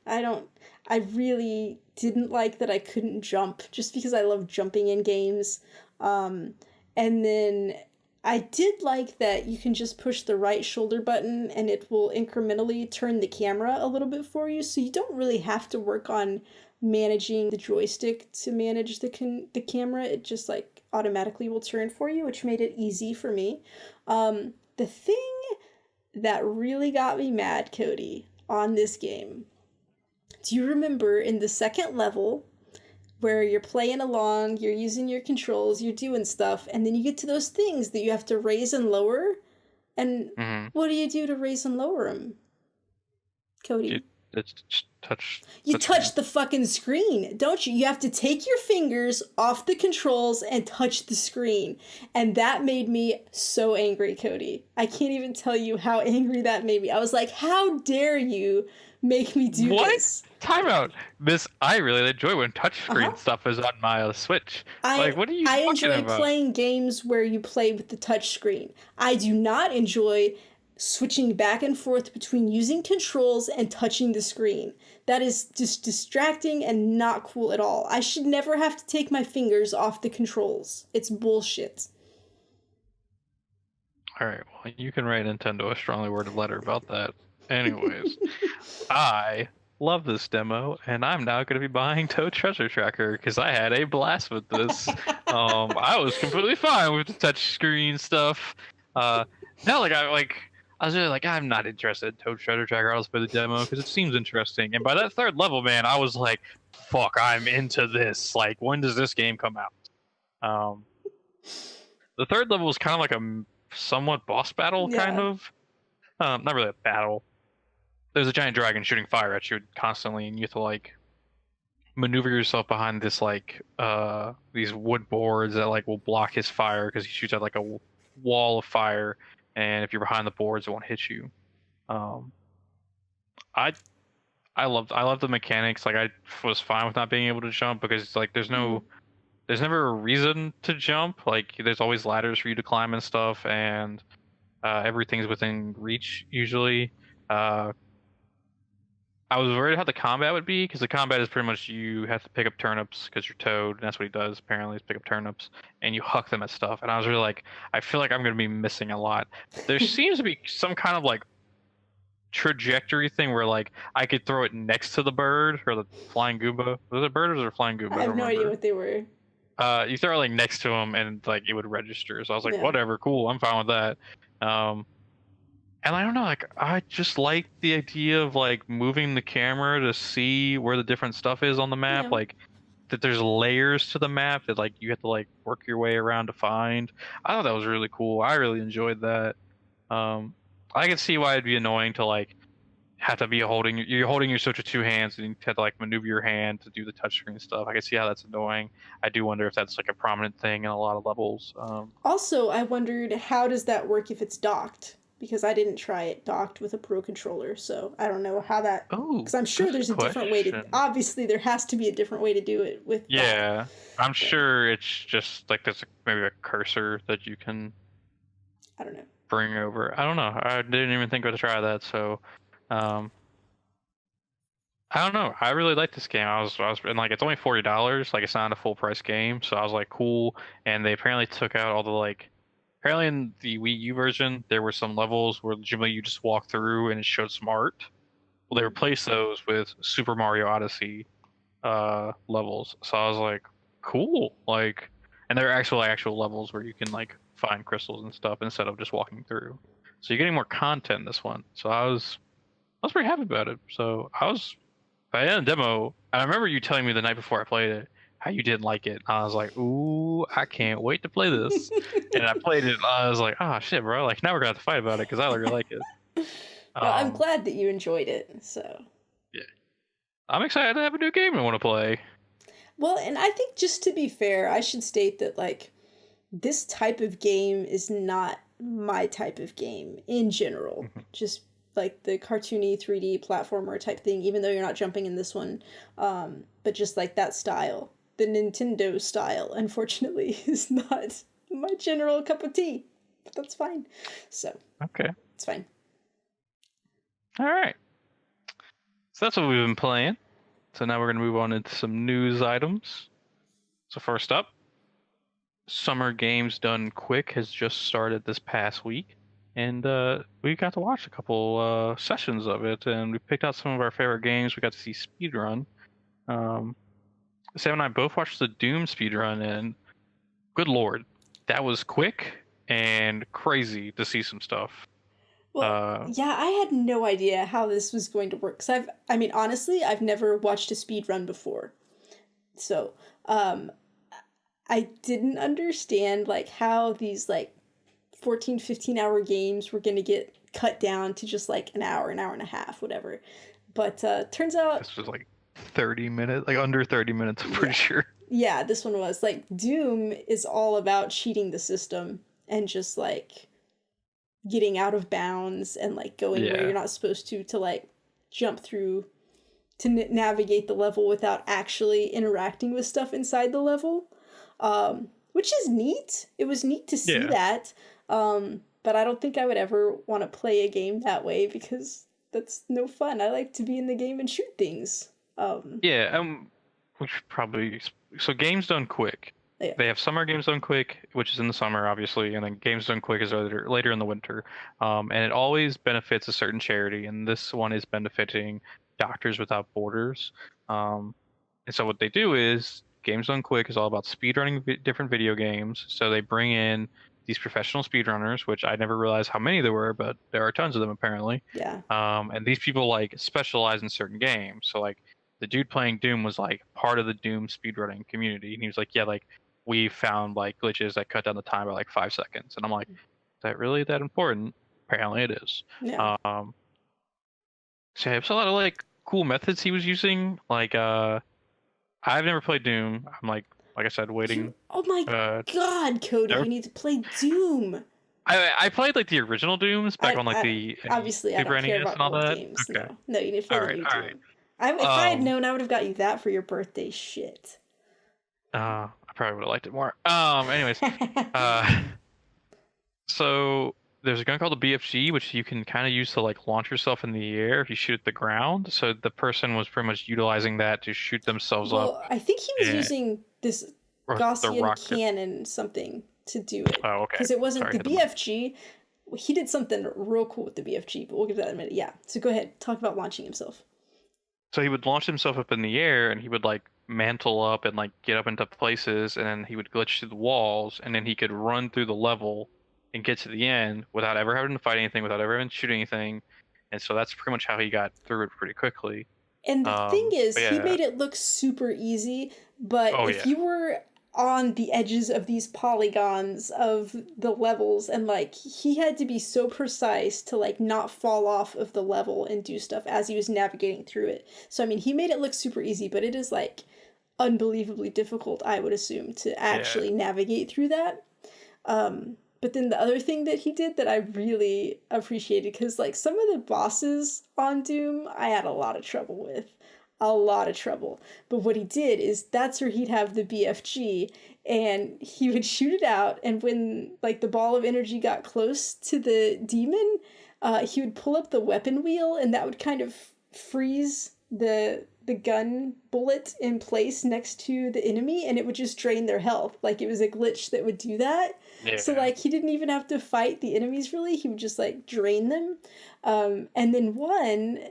I really didn't like that I couldn't jump, just because I love jumping in games. And then I did like that you can just push the right shoulder button and it will incrementally turn the camera a little bit for you. So you don't really have to work on managing the joystick to manage the camera. It just like automatically will turn for you, which made it easy for me. The thing that really got me mad, Cody, on this game, do you remember in the second level where you're playing along, you're using your controls, you're doing stuff, and then you get to those things that you have to raise and lower? And what do you do to raise and lower them, Cody? You touch the fucking screen, don't you? You have to take your fingers off the controls and touch the screen. And that made me so angry, Cody. I can't even tell you how angry that made me. I was like, how dare you make me do this? Time out. I really enjoy when touchscreen stuff is on my Switch. What are you talking about? I enjoy playing games where you play with the touchscreen. I do not enjoy switching back and forth between using controls and touching the screen. That is just distracting and not cool at all. I should never have to take my fingers off the controls. It's bullshit. All right, well, you can write Nintendo a strongly worded letter about that. Anyways, I love this demo, and I'm now going to be buying Toad Treasure Tracker because I had a blast with this. I was completely fine with the touchscreen stuff. I was really like, I'm not interested in Toad Treasure Tracker. I'll just play the demo because it seems interesting. And by that third level, man, I was like, fuck, I'm into this. Like, when does this game come out? The third level was kind of like a somewhat boss battle, kind of. Not really a battle. There's a giant dragon shooting fire at you constantly, and you have to like maneuver yourself behind this like these wood boards that like will block his fire because he shoots at like a wall of fire, and if you're behind the boards, it won't hit you. I love the mechanics. Like I was fine with not being able to jump because like there's never a reason to jump. Like there's always ladders for you to climb and stuff, and everything's within reach usually. I was worried how the combat would be because the combat is pretty much you have to pick up turnips because you're Toad, and that's what he does apparently is pick up turnips, and you huck them at stuff. And I was really like, I feel like I'm going to be missing a lot. There seems to be some kind of like trajectory thing where like I could throw it next to the bird or the flying Goomba. Was it a bird or was it a flying Goomba? I have no idea what they were. You throw it like next to him and like it would register. So I was like, whatever, cool, I'm fine with that. And I don't know, like I just like the idea of like moving the camera to see where the different stuff is on the map. Like that there's layers to the map that like you have to like work your way around to find. I thought that was really cool. I really enjoyed that. I can see why it'd be annoying to like have to be holding your Switch with two hands and you have to like maneuver your hand to do the touchscreen stuff. I can see how that's annoying. I do wonder if that's like a prominent thing in a lot of levels. Also, I wondered how does that work if it's docked? Because I didn't try it docked with a Pro controller, so I don't know how that. Because I'm sure there's a different way to. Obviously, there has to be a different way to do it with. Yeah, I'm sure it's just like there's maybe a cursor that you can. I don't know. Bring over. I don't know. I didn't even think to try that. So, I don't know. I really like this game. I was and like it's only $40. Like it's not a full price game, so I was like cool. And they apparently took out all the like. Apparently in the Wii U version, there were some levels where legitimately you just walk through and it showed some art. Well, they replaced those with Super Mario Odyssey levels. So I was like, cool. Like, and there are actual levels where you can like find crystals and stuff instead of just walking through. So you're getting more content in this one. So I was pretty happy about it. So by the end of the demo, and I remember you telling me the night before I played it how you didn't like it. I was like, ooh, I can't wait to play this. And I played it, and I was like, oh shit, bro. Like now we're gonna have to fight about it because I really like it. Well, I'm glad that you enjoyed it. So yeah, I'm excited to have a new game I want to play. Well, and I think just to be fair, I should state that like this type of game is not my type of game in general. Just like the cartoony 3D platformer type thing, even though you're not jumping in this one, but just like that style. The Nintendo style, unfortunately, is not my general cup of tea. But that's fine. So okay, it's fine. All right. So that's what we've been playing. So now we're going to move on into some news items. So first up, Summer Games Done Quick has just started this past week. And we got to watch a couple sessions of it. And we picked out some of our favorite games. We got to see speedrun. Sam and I both watched the Doom speedrun, and good lord, that was quick and crazy to see some stuff. Well, yeah, I had no idea how this was going to work. Cause honestly, I've never watched a speedrun before. So, I didn't understand like how these like 14, 15-hour games were going to get cut down to just like an hour and a half, whatever. But turns out this was like 30 minutes, like under 30 minutes, I'm pretty sure. Yeah, this one was like Doom is all about cheating the system and just like getting out of bounds and like going where you're not supposed to like jump through to navigate the level without actually interacting with stuff inside the level, which is neat. It was neat to see that. But I don't think I would ever want to play a game that way because that's no fun. I like to be in the game and shoot things. We should probably so games done quick. Yeah. They have summer games done quick, which is in the summer, obviously, and then games done quick is later in the winter. And it always benefits a certain charity, and this one is benefiting Doctors Without Borders. And so what they do is games done quick is all about speedrunning different video games. So they bring in these professional speedrunners, which I never realized how many there were, but there are tons of them apparently. Yeah. And these people like specialize in certain games. So like the dude playing Doom was like part of the Doom speedrunning community, and he was like, yeah, like we found like glitches that cut down the time by like 5 seconds, and I'm like, is that really that important? Apparently it is. Yeah. So there's a lot of like cool methods he was using. Like I've never played Doom. I'm like I said, waiting. Oh my god, Cody, you need to play Doom. I played like the original Dooms back on like the obviously Super I don't care NES about and all that. games. Okay. No, you need to play the new Doom. If I had known, I would have got you that for your birthday. Shit. I probably would have liked it more. Anyways, so there's a gun called the BFG, which you can kind of use to like launch yourself in the air if you shoot at the ground. So the person was pretty much utilizing that to shoot themselves up. I think he was using this Gaussian cannon something to do it. Oh, okay. Because it wasn't the BFG. He did something real cool with the BFG, but we'll give that in a minute. Yeah. So go ahead, talk about launching himself. So he would launch himself up in the air, and he would like mantle up and like get up into places, and then he would glitch through the walls, and then he could run through the level and get to the end without ever having to fight anything, without ever having to shoot anything. And so that's pretty much how he got through it pretty quickly. And the thing is, he made it look super easy, but if you were on the edges of these polygons of the levels, and like he had to be so precise to like not fall off of the level and do stuff as he was navigating through it. So I mean, he made it look super easy, but it is like unbelievably difficult, I would assume, to actually navigate through that. But then the other thing that he did that I really appreciated, because like some of the bosses on Doom I had a lot of trouble with. But what he did is that's where he'd have the BFG, and he would shoot it out, and when like the ball of energy got close to the demon, he would pull up the weapon wheel, and that would kind of freeze the gun bullet in place next to the enemy, and it would just drain their health. Like it was a glitch that would do that. Yeah. So like he didn't even have to fight the enemies really, he would just like drain them. And then one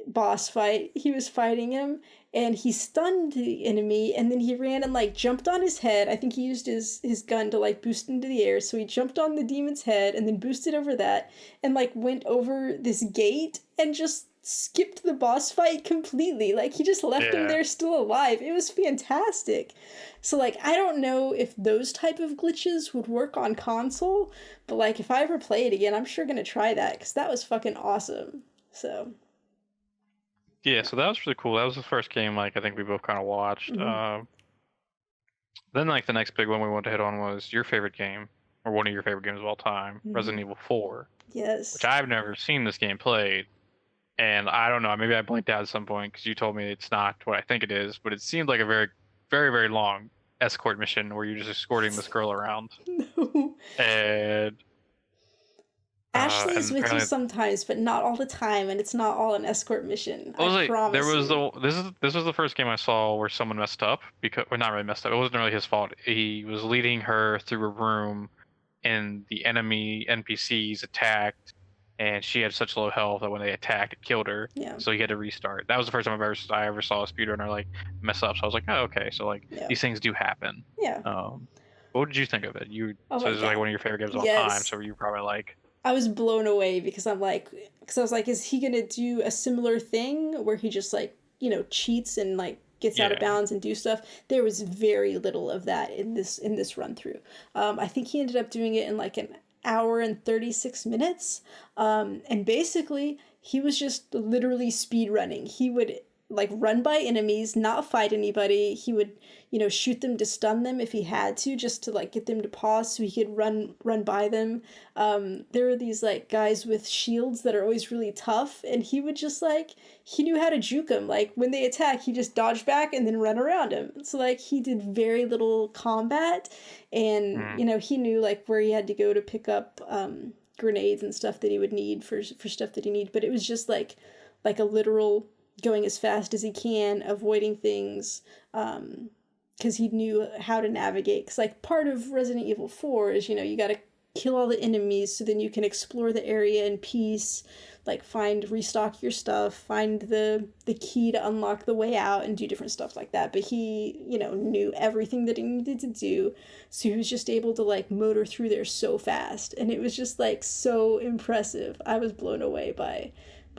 boss fight, he was fighting him and he stunned the enemy, and then he ran and like jumped on his head. I think he used his gun to like boost into the air, so he jumped on the demon's head and then boosted over that and like went over this gate and just skipped the boss fight completely. Like he just left him there still alive. It was fantastic. So like I don't know if those type of glitches would work on console, but like if I ever play it again, I'm sure gonna try that because that was fucking awesome. So yeah, so that was really cool. That was the first game like I think we both kind of watched. Then like the next big one we wanted to hit on was your favorite game, or one of your favorite games of all time, Resident Evil 4. Yes. Which I've never seen this game played. And I don't know, maybe I blinked out at some point because you told me it's not what I think it is, but it seemed like a very, very, very long escort mission where you're just escorting this girl around. No. And Ashley is with you sometimes, but not all the time, and it's not all an escort mission. I promise. There was this was the first game I saw where someone messed up, or not really messed up. It wasn't really his fault. He was leading her through a room, and the enemy NPCs attacked. And she had such low health that when they attacked, it killed her. Yeah. So he had to restart. That was the first time I ever saw a speedrunner like mess up. So I was like, oh, okay. So like these things do happen. Yeah. What did you think of it? So it was like one of your favorite games of all time. So you probably like. I was blown away because I was like, is he gonna do a similar thing where he just like cheats and like gets out of bounds and do stuff? There was very little of that in this run through. I think he ended up doing it in like an hour and 36 minutes. And basically he was just literally speed running. He would like run by enemies, not fight anybody. He would, shoot them to stun them if he had to, just to like get them to pause so he could run by them. There were these like guys with shields that are always really tough, and he would just like, he knew how to juke them. Like when they attack, he just dodged back and then run around him. So like he did very little combat, and he knew like where he had to go to pick up grenades and stuff that he would need for stuff that he needed. But it was just like a literal going as fast as he can, avoiding things, because he knew how to navigate. Because like part of Resident Evil 4 is, you got to kill all the enemies so then you can explore the area in peace, like restock your stuff, find the key to unlock the way out and do different stuff like that. But he, knew everything that he needed to do, so he was just able to like motor through there so fast, and it was just like so impressive. I was blown away by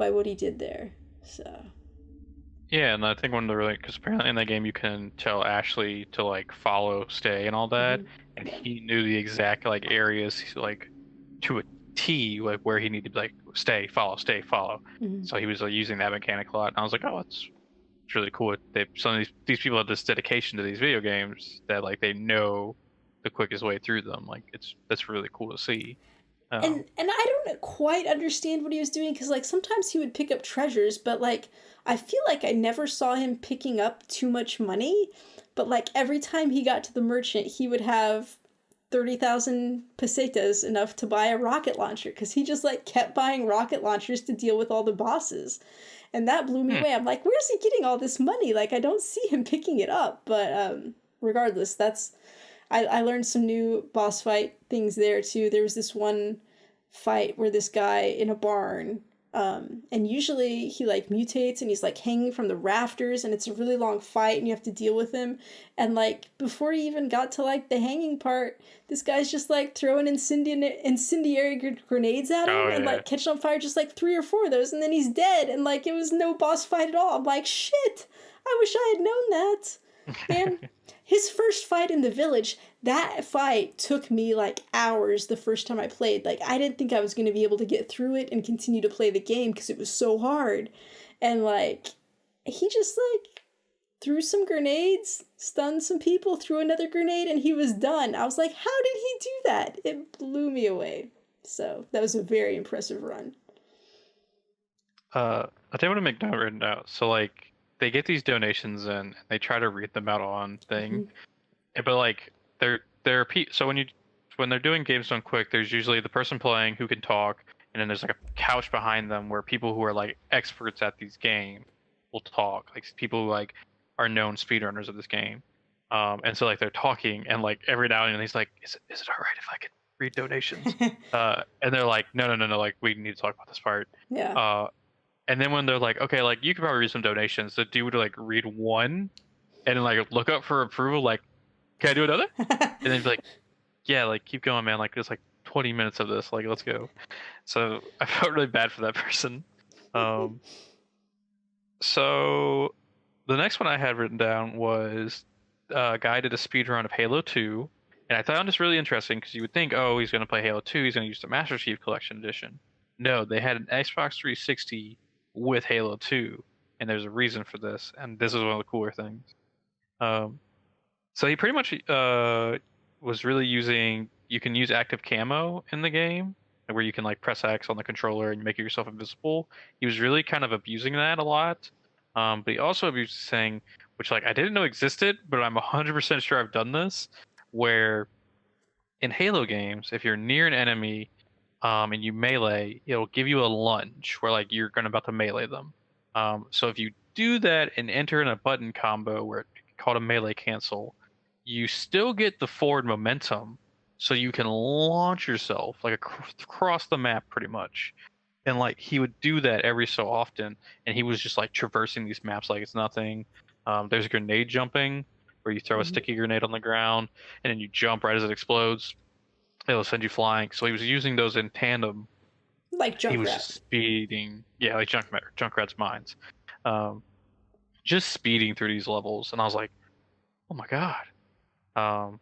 what he did there. So yeah, and I think one of the really, because apparently in that game you can tell Ashley to like follow, stay, and all that, and he knew the exact like areas like to a T, like where he needed to like stay, follow. So he was like, using that mechanic a lot, and I was like, oh, it's really cool. Some of these people have this dedication to these video games that like they know the quickest way through them. Like that's really cool to see. And I don't quite understand what he was doing, because like sometimes he would pick up treasures, but like I feel like I never saw him picking up too much money. But like every time he got to the merchant, he would have 30,000 pesetas, enough to buy a rocket launcher, because he just like kept buying rocket launchers to deal with all the bosses. And that blew me away. I'm like, where's he getting all this money? Like, I don't see him picking it up. But regardless, I learned some new boss fight things there too. There was this one fight where this guy in a barn, and usually he like mutates and he's like hanging from the rafters, and it's a really long fight and you have to deal with him. And like before he even got to like the hanging part, this guy's just like throwing incendiary grenades at him and like catching on fire, just like 3 or 4 of those, and then he's dead. And like it was no boss fight at all. I'm like, shit, I wish I had known that. And his first fight in the village, that fight took me like hours the first time I played. Like I didn't think I was going to be able to get through it and continue to play the game because it was so hard. And like he just like threw some grenades, stunned some people, threw another grenade, and he was done. I was like, how did he do that? It blew me away. So that was a very impressive run. I did want to make note written out. So like they get these donations in, and they try to read them out on thing, but like so when they're doing games done quick, there's usually the person playing who can talk, and then there's like a couch behind them where people who are like experts at these games will talk, like people who like are known speedrunners of this game, and so like they're talking, and like every now and then he's like, is it all right if I could read donations? And they're like, no, like we need to talk about this part. And then when they're like, okay, like you could probably read some donations, the dude would like read one and then like look up for approval, like, can I do another? And then be like, yeah, like keep going, man. Like there's like 20 minutes of this, like let's go. So I felt really bad for that person. So the next one I had written down was a guy did a speed run of Halo 2, and I found this really interesting because you would think, oh, he's going to play Halo 2, he's going to use the Master Chief Collection Edition. No, they had an Xbox 360 with Halo 2, and there's a reason for this, and this is one of the cooler things. So he pretty much was really using, you can use active camo in the game, where you can like press X on the controller and make yourself invisible. He was really kind of abusing that a lot, but he also abused this thing, which like I didn't know existed, but I'm 100% sure I've done this, where in Halo games, if you're near an enemy and you melee, it'll give you a lunge where like you're about to melee them. So if you do that and enter in a button combo where it's called a melee cancel, you still get the forward momentum, so you can launch yourself like across the map pretty much. And like he would do that every so often, and he was just like traversing these maps like it's nothing. There's grenade jumping where you throw a sticky grenade on the ground and then you jump right as it explodes. It'll send you flying. So he was using those in tandem. Like Junkrat. He was just speeding. Yeah, like Junkrat's mines. Just speeding through these levels. And I was like, oh my god.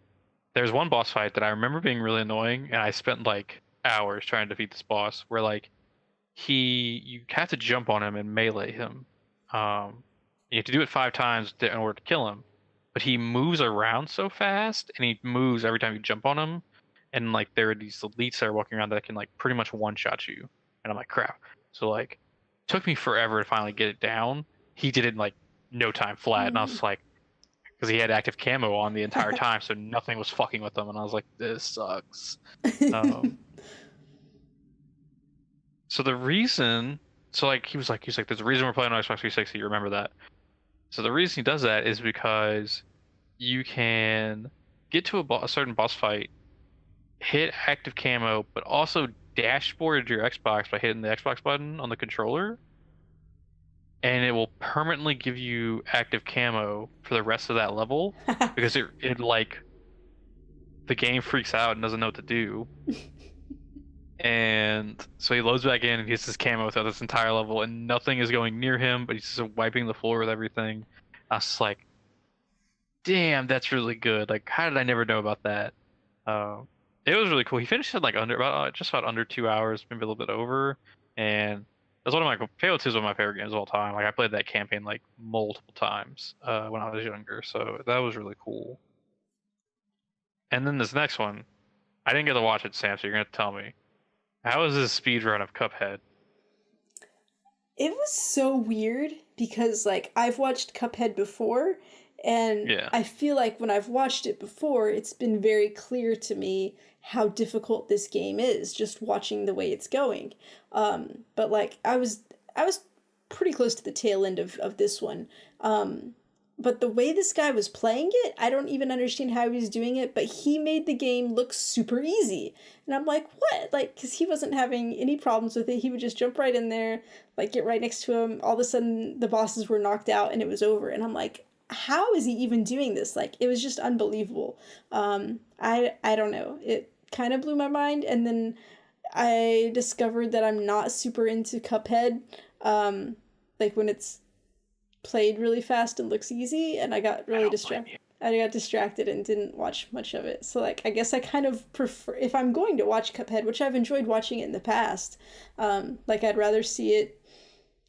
There's one boss fight that I remember being really annoying, and I spent like hours trying to defeat this boss where like you have to jump on him and melee him. You have to do it 5 times in order to kill him. But he moves around so fast, and he moves every time you jump on him. And like there are these elites that are walking around that can like pretty much one-shot you. And I'm like, crap. So like it took me forever to finally get it down. He did it in like no time flat, and I was like, because he had active camo on the entire time, so nothing was fucking with him, and I was like, this sucks. So the reason, so like he's like, there's a reason we're playing on Xbox 360. You remember that? So the reason he does that is because you can get to a certain boss fight, hit active camo, but also dashboard your Xbox by hitting the Xbox button on the controller, and it will permanently give you active camo for the rest of that level because it like the game freaks out and doesn't know what to do. And so he loads back in and he gets his camo throughout this entire level, and nothing is going near him, but he's just wiping the floor with everything. I was just like, damn, that's really good. Like, how did I never know about that? It was really cool. He finished it like just about under 2 hours, maybe a little bit over, and that's one of my Halo 2 is one of my favorite games of all time. Like, I played that campaign like multiple times when I was younger, so that was really cool. And then this next one, I didn't get to watch it, Sam, so you're gonna tell me. How was this speed run of Cuphead? It was so weird because, like, I've watched Cuphead before, and I feel like when I've watched it before, it's been very clear to me how difficult this game is, just watching the way it's going. But, like, I was pretty close to the tail end of this one. But the way this guy was playing it, I don't even understand how he was doing it, but he made the game look super easy. And I'm like, what? Like, because he wasn't having any problems with it. He would just jump right in there, like, get right next to him. All of a sudden, the bosses were knocked out and it was over. And I'm like, how is he even doing this? Like, it was just unbelievable. I don't know. It kind of blew my mind. And then I discovered that I'm not super into Cuphead. Like, when it's played really fast and looks easy, and I got really distracted. I got distracted and didn't watch much of it. So, like, I guess I kind of prefer, if I'm going to watch Cuphead, which I've enjoyed watching it in the past, like, I'd rather see it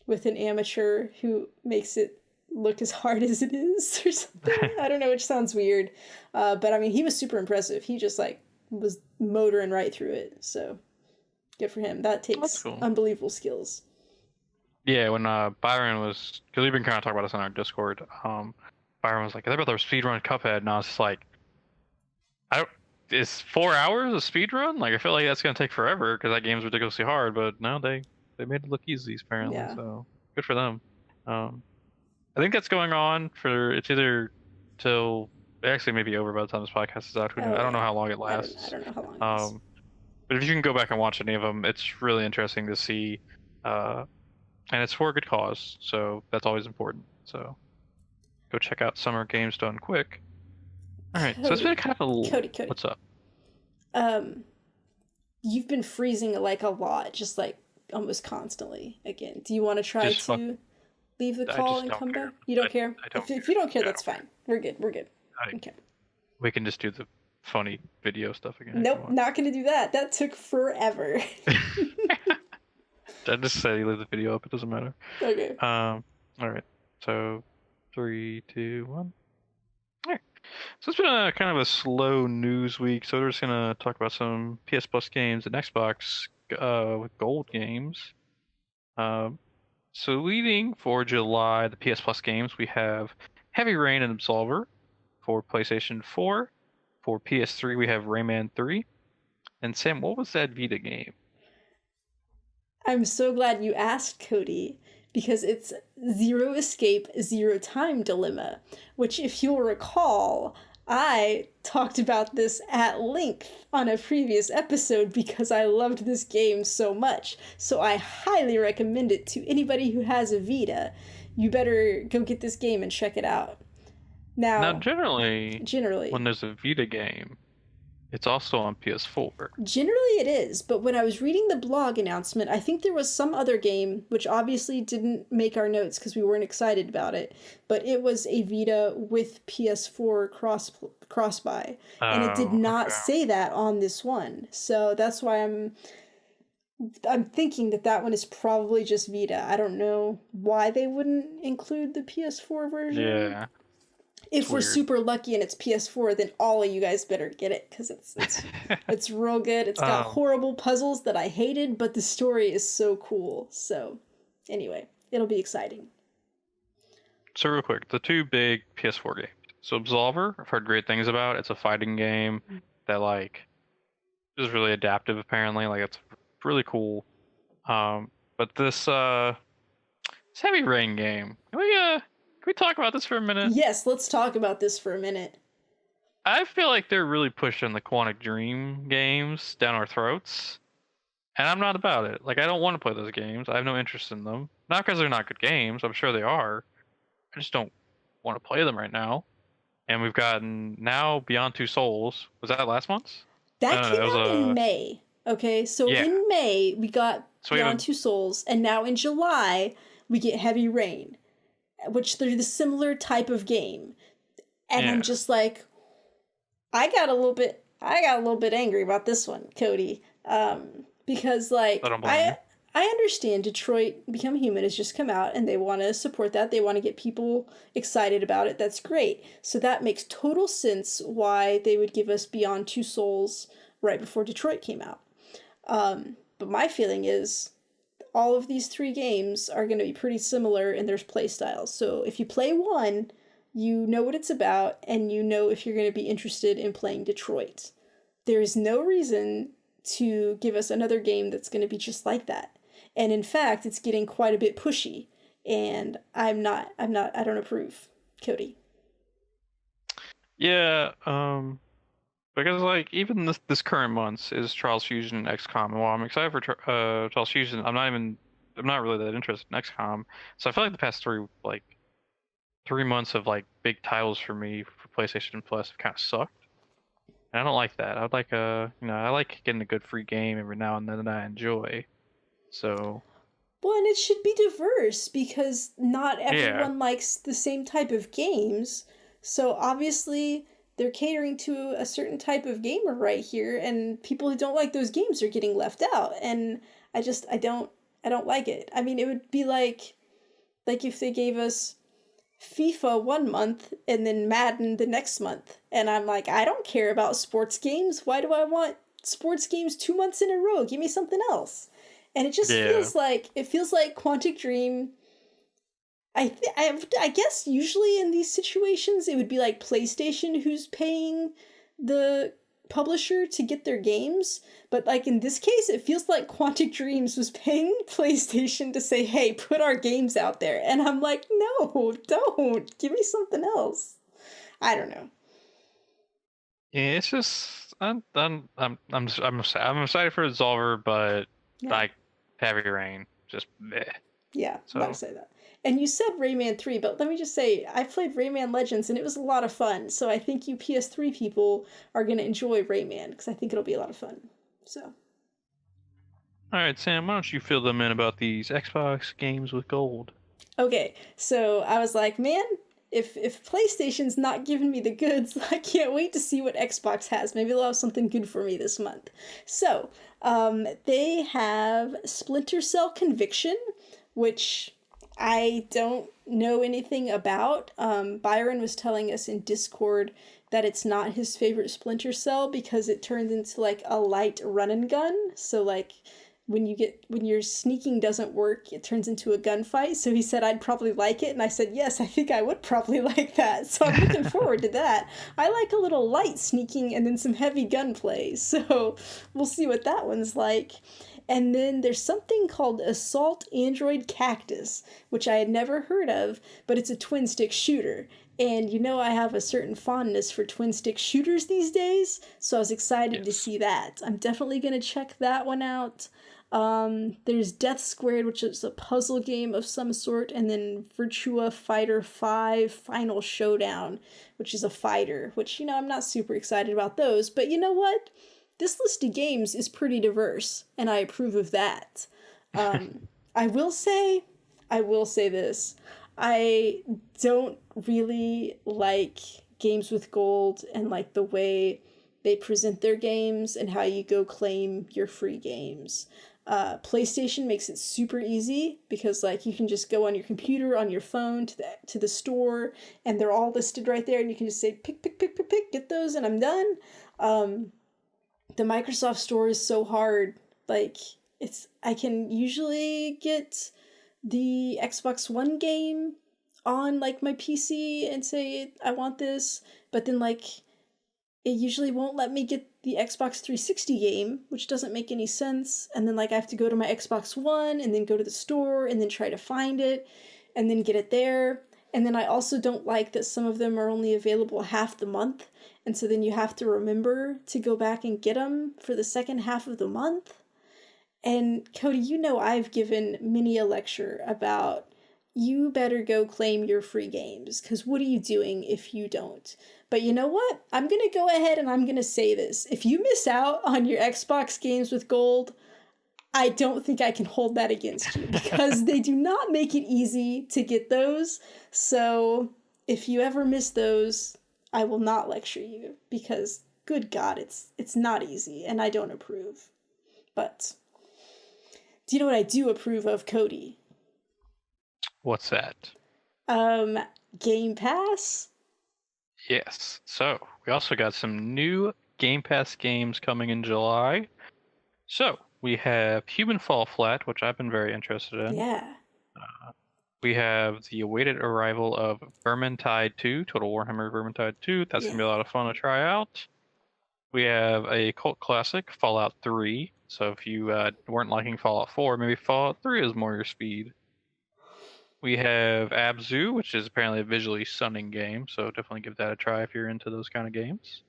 with an amateur who makes it look as hard as it is or something. I don't know, which sounds weird. But I mean, he was super impressive. He just, like, was motoring right through it. So good for him. That takes unbelievable skills. Yeah, when Byron was, because we've been kind of talking about this on our Discord, Byron was like, "They're about to speedrun Cuphead," and I was just like, "Is 4 hours a speedrun? Like, I feel like that's gonna take forever because that game's ridiculously hard." But no, they made it look easy apparently, so good for them. I think that's going on for it's either till actually maybe over by the time this podcast is out. I don't know how long it lasts. I don't know how long it is. But if you can go back and watch any of them, it's really interesting to see. And it's for a good cause, so that's always important. So go check out Summer Games Done Quick. All right, so it's been kind of a... Cody. What's up? You've been freezing, like, a lot, just, like, almost constantly again. Do you want to try to leave the call and come back? You don't care? If you don't care, that's fine. We're good. Okay. We can just do the funny video stuff again. Nope, not going to do that. That took forever. I just say leave the video up. It doesn't matter. Okay. All right. So, 3, 2, 1. All right. So it's been a kind of a slow news week. So we're just gonna talk about some PS Plus games and Xbox with Gold games. So leading for July, the PS Plus games, we have Heavy Rain and Absolver for PlayStation 4. For PS3, we have Rayman 3. And Sam, what was that Vita game? I'm so glad you asked, Cody, because it's Zero Escape, Zero Time Dilemma, which, if you'll recall, I talked about this at length on a previous episode because I loved this game so much. So I highly recommend it to anybody who has a Vita. You better go get this game and check it out. Now generally, when there's a Vita game, it's also on PS4. Generally it is, but when I was reading the blog announcement, I think there was some other game, which obviously didn't make our notes because we weren't excited about it, but it was a Vita with PS4 cross-buy, and it did not say that on this one. So that's why I'm thinking that one is probably just Vita. I don't know why they wouldn't include the PS4 version. Yeah. If we're super lucky and it's PS4, then all of you guys better get it because it's real good. It's got horrible puzzles that I hated, but the story is so cool. So anyway, it'll be exciting. So real quick, the two big PS4 games. So Absolver, I've heard great things about. It's a fighting game that like is really adaptive apparently. Like it's really cool. But this Heavy Rain game. Can we talk about this for a minute? Yes, let's talk about this for a minute. I feel like they're really pushing the Quantic Dream games down our throats, and I'm not about it. Like, I don't want to play those games. I have no interest in them. Not because they're not good games. I'm sure they are. I just don't want to play them right now. And we've gotten now Beyond Two Souls. Was that last month's? That No, came it was out in May. Okay, so yeah. in May we got So Beyond Two Souls, and now in July we get Heavy Rain, which they're the similar type of game. And I'm just like, I got a little bit angry about this one, Cody. Because like I understand Detroit Become Human has just come out and they want to support that. They want to get people excited about it. That's great. So that makes total sense why they would give us Beyond Two Souls right before Detroit came out. But my feeling is all of these three games are going to be pretty similar in their play styles. So if you play one, you know what it's about, and you know if you're going to be interested in playing Detroit. There is no reason to give us another game that's going to be just like that. And in fact, it's getting quite a bit pushy, and I don't approve, Cody. Yeah, because like even this current month is Trials Fusion and XCOM, and while I'm excited for Trials Fusion, I'm not really that interested in XCOM. So I feel like the past 3 months of like big titles for me for PlayStation Plus have kind of sucked. And I don't like that. I'd like I like getting a good free game every now and then that I enjoy. So. Well, and it should be diverse because not everyone likes the same type of games. So obviously they're catering to a certain type of gamer right here, and people who don't like those games are getting left out. And I don't like it. I mean, it would be like if they gave us FIFA 1 month and then Madden the next month. And I'm like, I don't care about sports games. Why do I want sports games 2 months in a row? Give me something else. And it just feels like Quantic Dream. I guess usually in these situations it would be like PlayStation who's paying the publisher to get their games, but like in this case it feels like Quantic Dreams was paying PlayStation to say, hey, put our games out there. And I'm like, no, don't, give me something else. I don't know. Yeah, it's just I'm excited for Absolver, but like Heavy Rain, just bleh. Yeah, so. I'm about to say that. And you said Rayman 3, but let me just say, I played Rayman Legends and it was a lot of fun. So I think you PS3 people are going to enjoy Rayman because I think it'll be a lot of fun. So. All right, Sam, why don't you fill them in about these Xbox games with gold? Okay, so I was like, man, if PlayStation's not giving me the goods, I can't wait to see what Xbox has. Maybe they'll have something good for me this month. So, they have Splinter Cell Conviction, which I don't know anything about. Byron was telling us in Discord that it's not his favorite Splinter Cell because it turns into like a light run and gun. So like when your sneaking doesn't work, it turns into a gunfight. So he said I'd probably like it, and I said yes, I think I would probably like that. So I'm looking forward to that. I like a little light sneaking and then some heavy gunplay. So we'll see what that one's like. And then there's something called Assault Android Cactus, which I had never heard of, but it's a twin-stick shooter. And you know I have a certain fondness for twin-stick shooters these days, so I was excited to see that. I'm definitely going to check that one out. There's Death Squared, which is a puzzle game of some sort, and then Virtua Fighter 5 Final Showdown, which is a fighter, which, I'm not super excited about those, but you know what? This list of games is pretty diverse, and I approve of that. I will say this. I don't really like games with gold and like the way they present their games and how you go claim your free games. PlayStation makes it super easy because like you can just go on your computer, on your phone to the store, and they're all listed right there, and you can just say pick, get those, and I'm done. The Microsoft Store is so hard. Like I can usually get the Xbox One game on like my PC and say I want this, but then like it usually won't let me get the Xbox 360 game, which doesn't make any sense. And then like I have to go to my Xbox One and then go to the store and then try to find it and then get it there. And then I also don't like that some of them are only available half the month. And so then you have to remember to go back and get them for the second half of the month. And Cody, you know I've given many a lecture about you better go claim your free games, because what are you doing if you don't? But you know what? I'm going to go ahead and I'm going to say this. If you miss out on your Xbox games with gold, I don't think I can hold that against you, because they do not make it easy to get those. So if you ever miss those, I will not lecture you, because good God, it's not easy and I don't approve. But do you know what I do approve of, Cody? What's that? Game Pass? Yes. So, we also got some new Game Pass games coming in July. So, we have Human Fall Flat, which I've been very interested in. Yeah. We have the awaited arrival of Vermintide 2, Total Warhammer Vermintide 2. That's going to be a lot of fun to try out. We have a cult classic, Fallout 3. So if you weren't liking Fallout 4, maybe Fallout 3 is more your speed. We have Abzu, which is apparently a visually stunning game, so definitely give that a try if you're into those kind of games.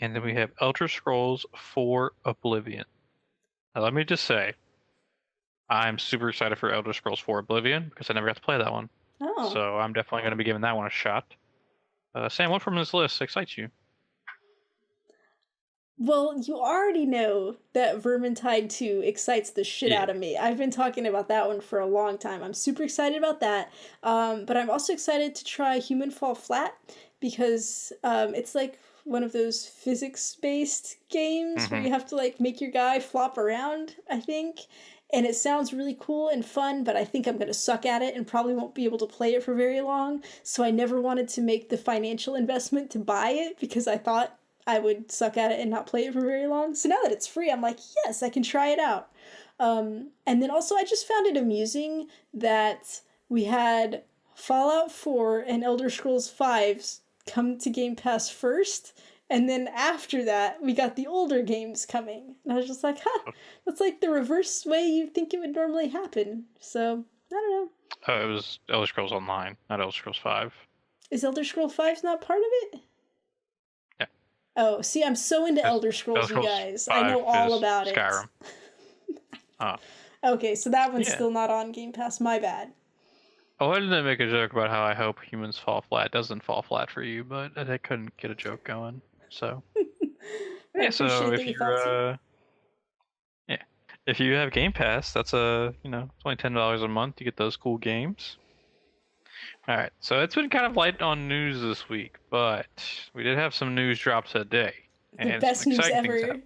And then we have Elder Scrolls 4 Oblivion. Now let me just say, I'm super excited for Elder Scrolls 4 Oblivion, because I never got to play that one. Oh. So I'm definitely going to be giving that one a shot. Sam, what from this list excites you? Well, you already know that Vermintide 2 excites the shit out of me. I've been talking about that one for a long time. I'm super excited about that. But I'm also excited to try Human Fall Flat, because it's like one of those physics-based games where you have to like make your guy flop around, I think. And it sounds really cool and fun, but I think I'm going to suck at it and probably won't be able to play it for very long. So I never wanted to make the financial investment to buy it, because I thought I would suck at it and not play it for very long. So now that it's free, I'm like, yes, I can try it out. And then also I just found it amusing that we had Fallout 4 and Elder Scrolls 5 come to Game Pass first, and then after that, we got the older games coming. And I was just like, that's like the reverse way you'd think it would normally happen. So, I don't know. Oh, it was Elder Scrolls Online, not Elder Scrolls 5. Is Elder Scrolls 5 not part of it? Yeah. Oh, see, I'm so into Elder Scrolls, you guys. I know all about Skyrim. it. Okay, so that one's still not on Game Pass. My bad. I wanted to make a joke about how I hope Humans Fall Flat doesn't fall flat for you, but I couldn't get a joke going. So yeah, so if you're if you have Game Pass, that's it's only $10 a month. You get those cool games. All right, so it's been kind of light on news this week, but we did have some news drop today. The best news ever.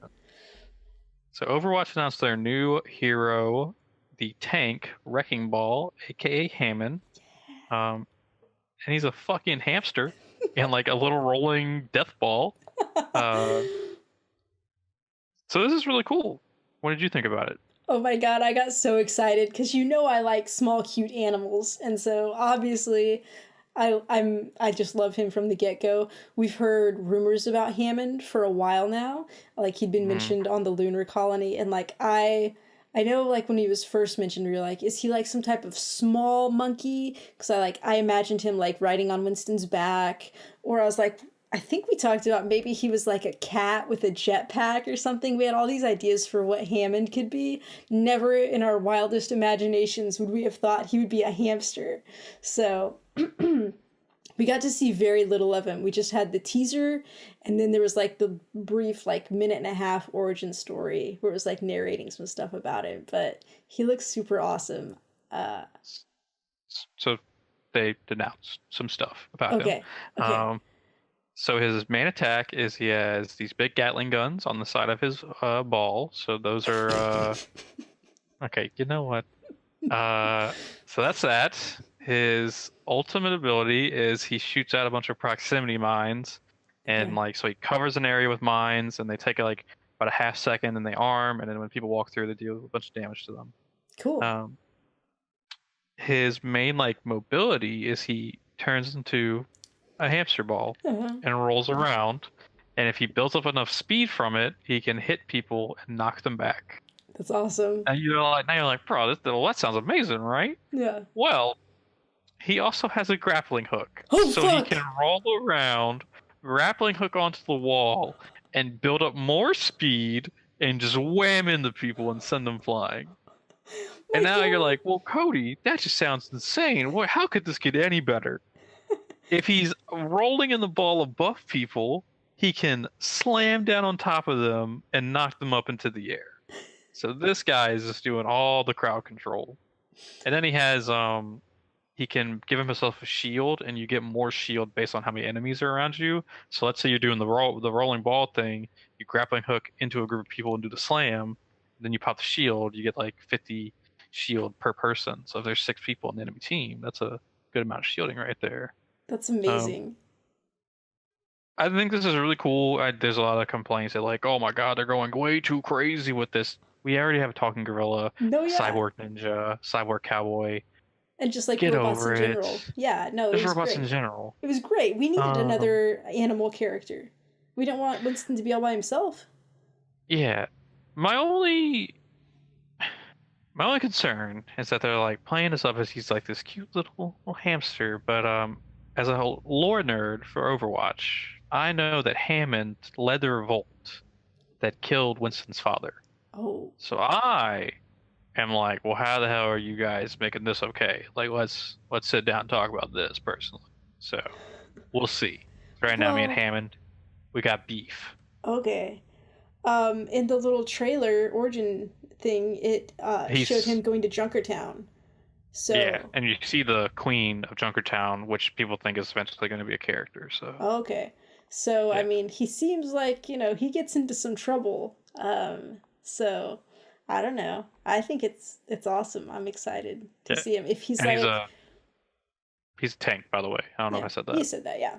So Overwatch announced their new hero, the tank Wrecking Ball, aka Hammond. And he's a fucking hamster and like a little rolling death ball. So this is really cool. What did you think about it? Oh my god, I got so excited because I like small cute animals, and so obviously I just love him from the get-go. We've heard rumors about Hammond for a while now. Like he'd been mentioned on the lunar colony, and like I know like when he was first mentioned, we were like, is he like some type of small monkey? Because I imagined him like riding on Winston's back, or I was like, I think we talked about maybe he was like a cat with a jetpack or something. We had all these ideas for what Hammond could be. Never in our wildest imaginations would we have thought he would be a hamster. So we got to see very little of him. We just had the teaser, and then there was like the brief like minute and a half origin story where it was like narrating some stuff about him. But he looks super awesome. So they announced some stuff about him. Okay. So his main attack is he has these big Gatling guns on the side of his ball. So those are okay. You know what? So that's that. His ultimate ability is he shoots out a bunch of proximity mines, and so he covers an area with mines, and they take like about a half second, and they arm, and then when people walk through, they deal a bunch of damage to them. Cool. His main mobility is he turns into a hamster ball and rolls around, And if he builds up enough speed from it, he can hit people and knock them back. That's awesome. And you're like, bro, that sounds amazing, right? Yeah. Well, he also has a grappling hook. Oh, so fuck! He can roll around, grappling hook onto the wall, and build up more speed and just wham into people and send them flying. And now you're like, well, Cody, that just sounds insane. How could this get any better? If he's rolling in the ball above people, he can slam down on top of them and knock them up into the air. So this guy is just doing all the crowd control. And then he has he can give himself a shield, and you get more shield based on how many enemies are around you. So let's say you're doing the rolling ball thing, you grappling hook into a group of people and do the slam, then you pop the shield, you get like 50 shield per person. So if there's 6 people on the enemy team, that's a good amount of shielding right there. That's amazing. I think this is really cool. There's a lot of complaints that like, oh my god, they're going way too crazy with this. We already have a talking gorilla, cyborg ninja, cyborg cowboy, and just like robots in general. Yeah, no, it was robots great. in general. It was great. We needed another animal character. We don't want Winston to be all by himself. Yeah, my only concern is that they're like playing this up as he's like this cute little hamster, but as a whole lore nerd for Overwatch, I know that Hammond led the revolt that killed Winston's father. Oh. So I am like, well, how the hell are you guys making this okay? Like, let's sit down and talk about this personally. So we'll see. Right now, me and Hammond, we got beef. Okay. In the little trailer origin thing, it showed him going to Junkertown. So yeah, and you see the Queen of Junkertown, which people think is eventually going to be a character. So okay, so yeah. I mean, he seems like he gets into some trouble. So I don't know. I think it's awesome. I'm excited to see him. If he's he's a tank, by the way. I don't know if I said that. You said that, yeah.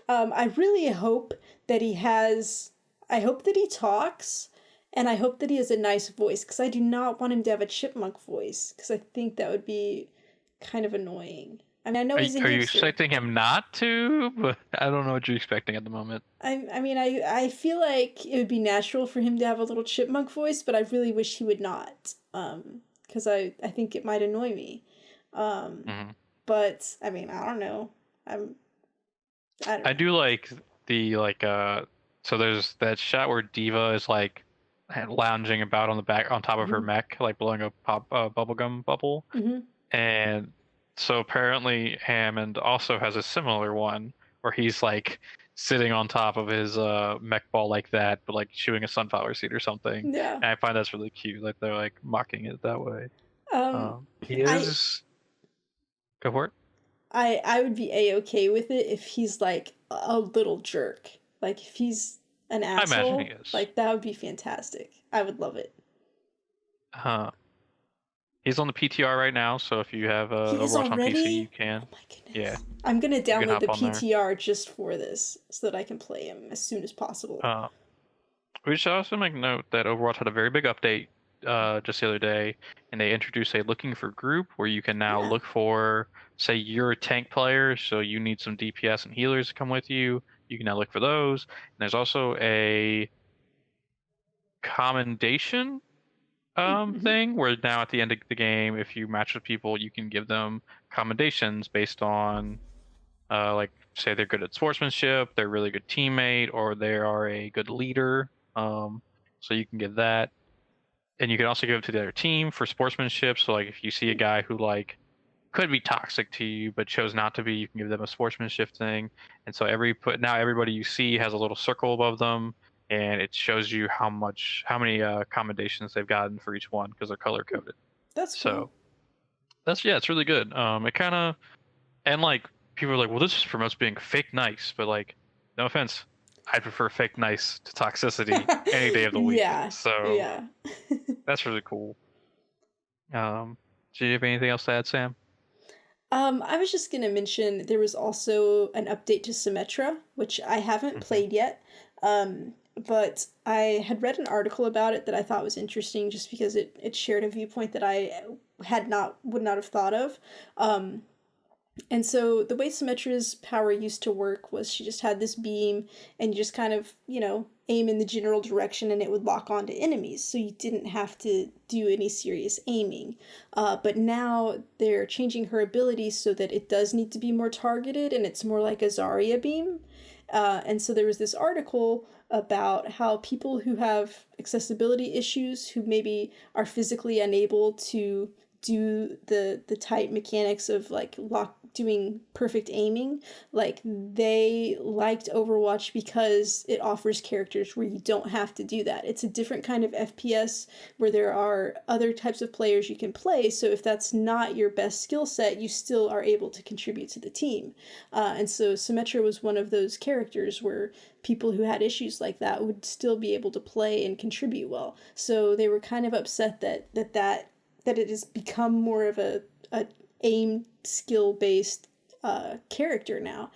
I really hope that he has. I hope that he talks. And I hope that he has a nice voice, because I do not want him to have a chipmunk voice, because I think that would be kind of annoying. I mean, I know he's a hamster. Are you expecting him not to? But I don't know what you're expecting at the moment. I mean, I feel like it would be natural for him to have a little chipmunk voice, but I really wish he would not, because I think it might annoy me. But, I mean, I don't know. I don't know. I do like the, so there's that shot where Diva is, lounging about on top of her mech, blowing a bubblegum bubble. And so apparently Hammond also has a similar one where he's sitting on top of his mech ball like that, but chewing a sunflower seed or something. Yeah. And I find that's really cute. They're mocking it that way. He is. Go for it. I would be A-okay with it if he's a little jerk. If he's an asshole, I imagine he is. That would be fantastic. I would love it. He's on the PTR right now, so if you have Overwatch on PC, you can. Oh my goodness. Yeah. I'm gonna download the PTR just for this, so that I can play him as soon as possible. We should also make note that Overwatch had a very big update just the other day, and they introduced a looking for group where you can now look for, say you're a tank player, so you need some DPS and healers to come with you. You can now look for those. And there's also a commendation thing where now at the end of the game, if you match with people, you can give them commendations based on say they're good at sportsmanship, they're a really good teammate, or they are a good leader. So you can give that. And you can also give it to the other team for sportsmanship. So if you see a guy who could be toxic to you but chose not to be, you can give them a sportsmanship thing. And so now everybody you see has a little circle above them, and it shows you how many commendations they've gotten for each one, because they're color coded. That's cool. So it's really good. It kind of, and people are like, well, this promotes being fake nice, but no offense, I prefer fake nice to toxicity any day of the week. Yeah. So yeah. That's really cool. Do you have anything else to add, Sam? I was just going to mention there was also an update to Symmetra, which I haven't played yet, but I had read an article about it that I thought was interesting just because it shared a viewpoint that I would not have thought of. And so the way Symmetra's power used to work was she just had this beam and you just kind of, aim in the general direction and it would lock onto enemies. So you didn't have to do any serious aiming. But now they're changing her abilities so that it does need to be more targeted and it's more like a Zarya beam. And so there was this article about how people who have accessibility issues, who maybe are physically unable to do the tight mechanics of like doing perfect aiming, like they liked Overwatch because it offers characters where you don't have to do that. It's a different kind of FPS where there are other types of players you can play, so if that's not your best skill set, you still are able to contribute to the team. And so Symmetra was one of those characters where people who had issues like that would still be able to play and contribute well. So they were kind of upset that it has become more of a aim skill based character now.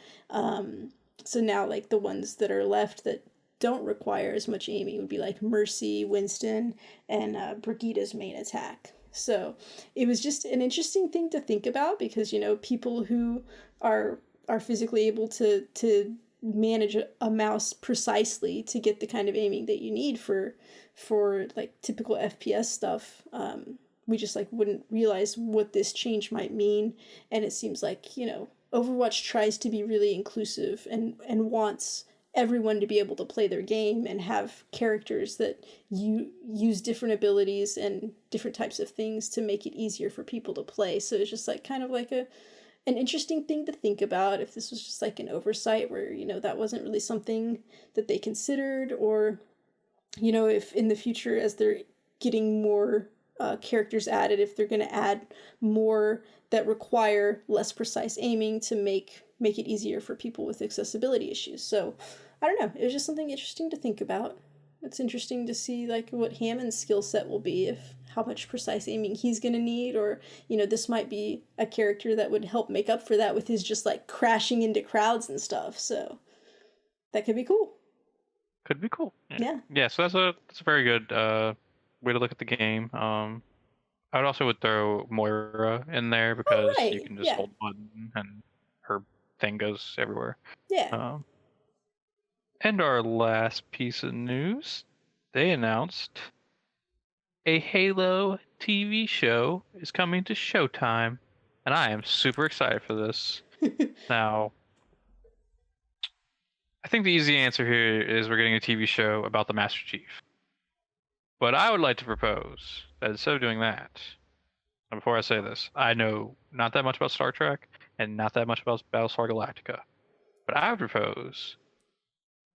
So now like the ones that are left that don't require as much aiming would be like Mercy, Winston, and Brigitte's main attack. So it was just an interesting thing to think about because people who are physically able to manage a mouse precisely to get the kind of aiming that you need for like typical FPS stuff, we just like wouldn't realize what this change might mean. And it seems like Overwatch tries to be really inclusive and wants everyone to be able to play their game and have characters that use different abilities and different types of things to make it easier for people to play. So it's just like kind of like an interesting thing to think about if this was just like an oversight where that wasn't really something that they considered, or if in the future as they're getting more characters added, if they're going to add more that require less precise aiming to make it easier for people with accessibility issues. So I don't know, it was just something interesting to think about. It's interesting to see like what Hammond's skill set will be, if how much precise aiming he's going to need, or this might be a character that would help make up for that with his just like crashing into crowds and stuff. So that could be cool. Could be cool. Yeah. So that's a very good way to look at the game. I would throw Moira in there because you can just hold the button and her thing goes everywhere. Yeah. And our last piece of news, they announced a Halo TV show is coming to Showtime, and I am super excited for this. Now, I think the easy answer here is we're getting a TV show about the Master Chief. But I would like to propose that instead of doing that, and before I say this, I know not that much about Star Trek and not that much about Battlestar Galactica, but I would propose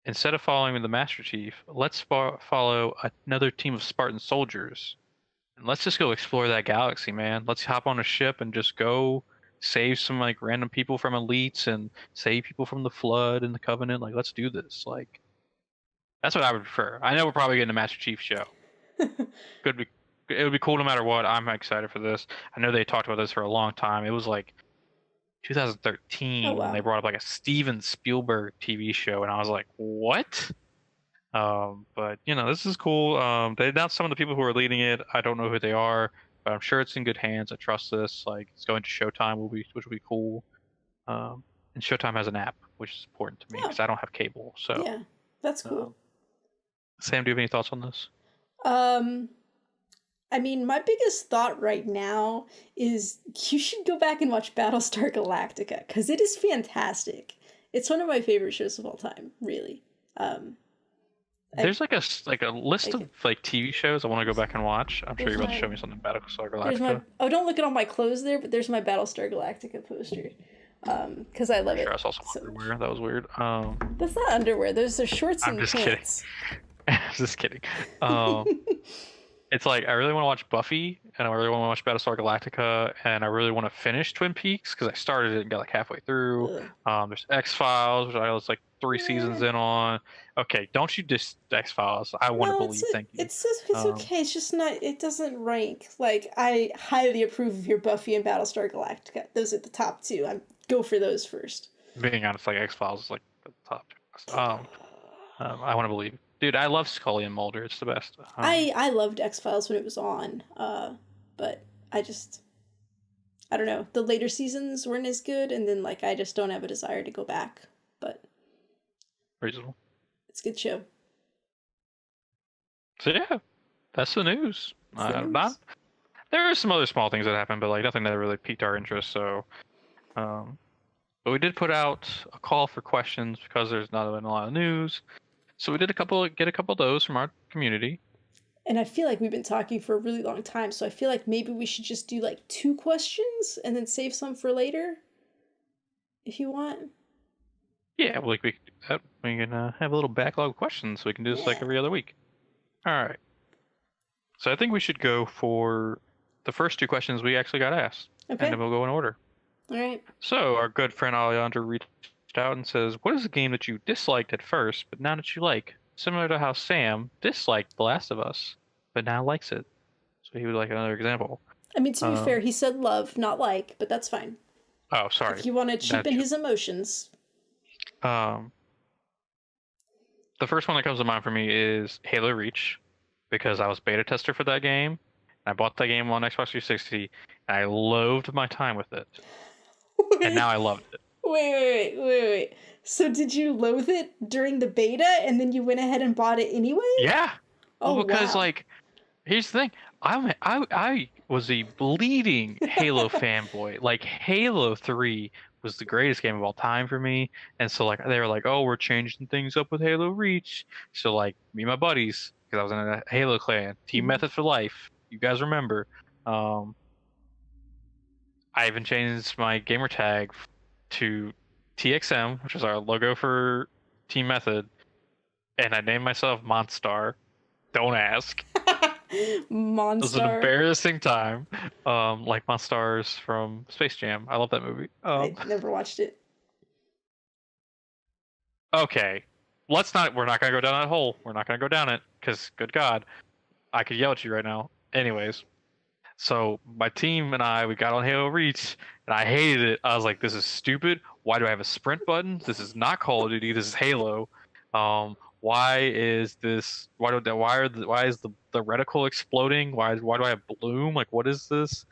instead of following the Master Chief, let's follow another team of Spartan soldiers, and let's just go explore that galaxy, man. Let's hop on a ship and just go save some like random people from elites and save people from the Flood and the Covenant. Like, let's do this. Like, that's what I would prefer. I know we're probably getting a Master Chief show. It would be cool no matter what. I'm excited for this. I know they talked about this for a long time. It was like 2013 when they brought up like a Steven Spielberg TV show, and I was like, what? But this is cool. They announced some of the people who are leading it. I don't know who they are, but I'm sure it's in good hands. I trust this. Like, it's going to Showtime, which will be cool. And Showtime has an app, which is important to me because I don't have cable. So yeah, that's cool. Sam, do you have any thoughts on this? I mean, my biggest thought right now is you should go back and watch Battlestar Galactica because it is fantastic. It's one of my favorite shows of all time, really. There's like a list of like TV shows I want to go back and watch. I'm sure you're about to show me something Battlestar Galactica. Don't look at all my clothes there, but there's my Battlestar Galactica poster. Because I love it. I saw some underwear. That was weird. That's not underwear. Those are shorts and pants. Kidding. I'm just kidding. It's like I really want to watch Buffy, and I really want to watch Battlestar Galactica, and I really want to finish Twin Peaks because I started it and got like halfway through. There's X-Files, which I was like 3 seasons in on. Okay, don't you diss X-Files? I want to believe. Thank you. It's okay. It's just not. It doesn't rank. Like, I highly approve of your Buffy and Battlestar Galactica. Those are the top 2. I go for those first. Being honest, like X-Files is like the top. I want to believe. Dude, I love Scully and Mulder. It's the best. I loved X-Files when it was on, but I don't know, the later seasons weren't as good, and then like I just don't have a desire to go back. But reasonable. It's a good show. So yeah, that's the news. There are some other small things that happened, but like nothing that really piqued our interest. So, but we did put out a call for questions because there's not been a lot of news. So we did get a couple of those from our community. And I feel like we've been talking for a really long time, so I feel like maybe we should just do like 2 questions and then save some for later, if you want. Yeah, we can have a little backlog of questions, so we can do this like every other week. All right. So I think we should go for the first 2 questions we actually got asked, and then we'll go in order. All right. So our good friend Alejandro reached out and says, "What is a game that you disliked at first, but now that you like?" Similar to how Sam disliked The Last of Us, but now likes it. So he would like another example. I mean, to be fair, he said love, not like, but that's fine. Oh, sorry. If you want to cheapen his emotions. The first one that comes to mind for me is Halo Reach, because I was beta tester for that game. And I bought that game on Xbox 360, and I loathed my time with it. And now I loved it. Wait. So did you loathe it during the beta and then you went ahead and bought it anyway? Yeah. Oh, because wow. like, here's the thing. I was a bleeding Halo fanboy. Like Halo 3 was the greatest game of all time for me. And so like they were like, "Oh, we're changing things up with Halo Reach." So like me and my buddies, because I was in a Halo clan, Team Method for life. You guys remember? I even changed my gamer tag to TXM, which is our logo for Team Method, and I named myself Monstar. Don't ask. Monstar. It was an embarrassing time. Like Monstars from Space Jam. I love that movie. I never watched it. Okay. We're not gonna go down that hole. We're not gonna go down it, because good God, I could yell at you right now. Anyways. So my team and we got on Halo Reach, and I hated it. I was like, "This is stupid. Why do I have a sprint button? This is not Call of Duty. This is Halo. Why is this? Why is the reticle exploding? Why do I have bloom? Like, what is this?"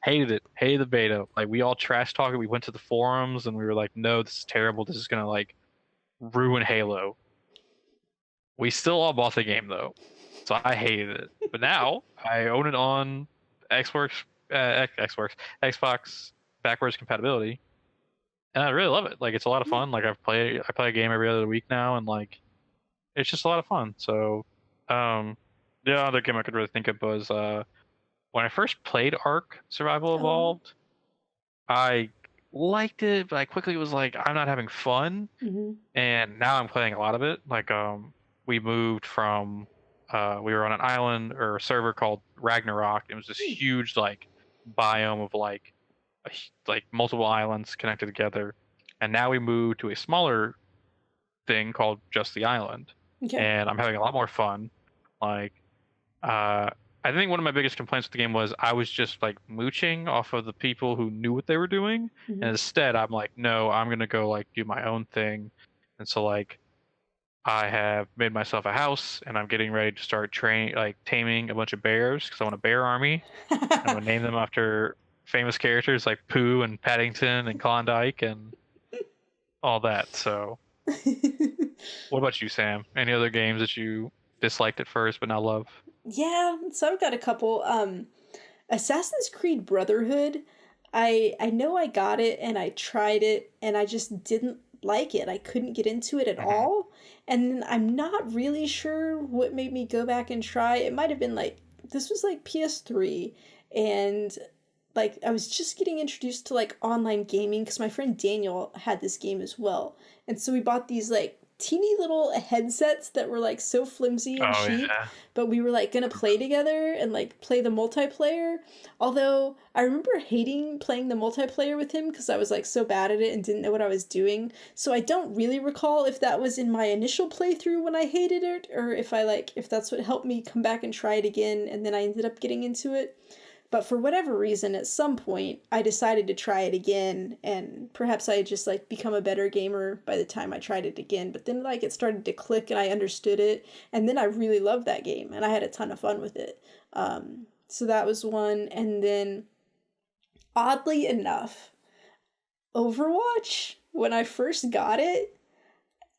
Hated it. Hated the beta. Like, we all trash talked it. We went to the forums and we were like, "No, this is terrible. This is gonna like ruin Halo." We still all bought the game though, so I hated it. But now I own it on Xbox backwards compatibility, and I really love it. Like, it's a lot of fun. Like, I play a game every other week now, and like it's just a lot of fun. So the other game I could really think of was when I first played Ark Survival Evolved. I liked it, but I quickly was like, I'm not having fun. And now I'm playing a lot of it. Like we moved from we were on an island or a server called Ragnarok. It was this huge like biome of like multiple islands connected together, and now we moved to a smaller thing called Just the Island. And I'm having a lot more fun. Like I think one of my biggest complaints with the game was I was just like mooching off of the people who knew what they were doing, and instead I'm like, no, I'm gonna go like do my own thing. And so like I have made myself a house, and I'm getting ready to start taming a bunch of bears, because I want a bear army. I'm gonna name them after famous characters like Pooh and Paddington and Klondike and all that. So what about you, Sam? Any other games that you disliked at first but now love? Yeah, so I've got a couple. Assassin's Creed Brotherhood. I know I got it and I tried it and I just didn't like it. I couldn't get into it at all. And I'm not really sure what made me go back and try. It might have been like, this was like PS3, and like I was just getting introduced to like online gaming because my friend Daniel had this game as well. And so we bought these like teeny little headsets that were like so flimsy and cheap, but we were like gonna play together and like play the multiplayer. Although I remember hating playing the multiplayer with him because I was like so bad at it and didn't know what I was doing. So I don't really recall if that was in my initial playthrough when I hated it, or if that's what helped me come back and try it again and then I ended up getting into it. But for whatever reason, at some point, I decided to try it again, and perhaps I had just, like, become a better gamer by the time I tried it again. But then, like, it started to click, and I understood it, and then I really loved that game, and I had a ton of fun with it. So that was one, and then oddly enough, Overwatch, when I first got it,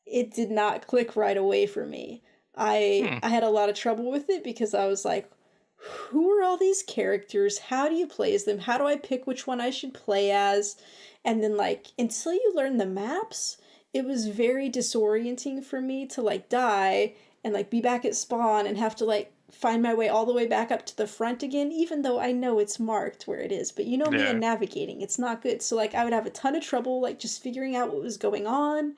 it did not click right away for me. I had a lot of trouble with it because I was like, who are all these characters? How do you play as them? How do I pick which one I should play as? And then, like, until you learn the maps, it was very disorienting for me to, like, die and, like, be back at spawn and have to, like, find my way all the way back up to the front again, even though I know it's marked where it is. But you know me and navigating, it's not good. So, like, I would have a ton of trouble, like, just figuring out what was going on.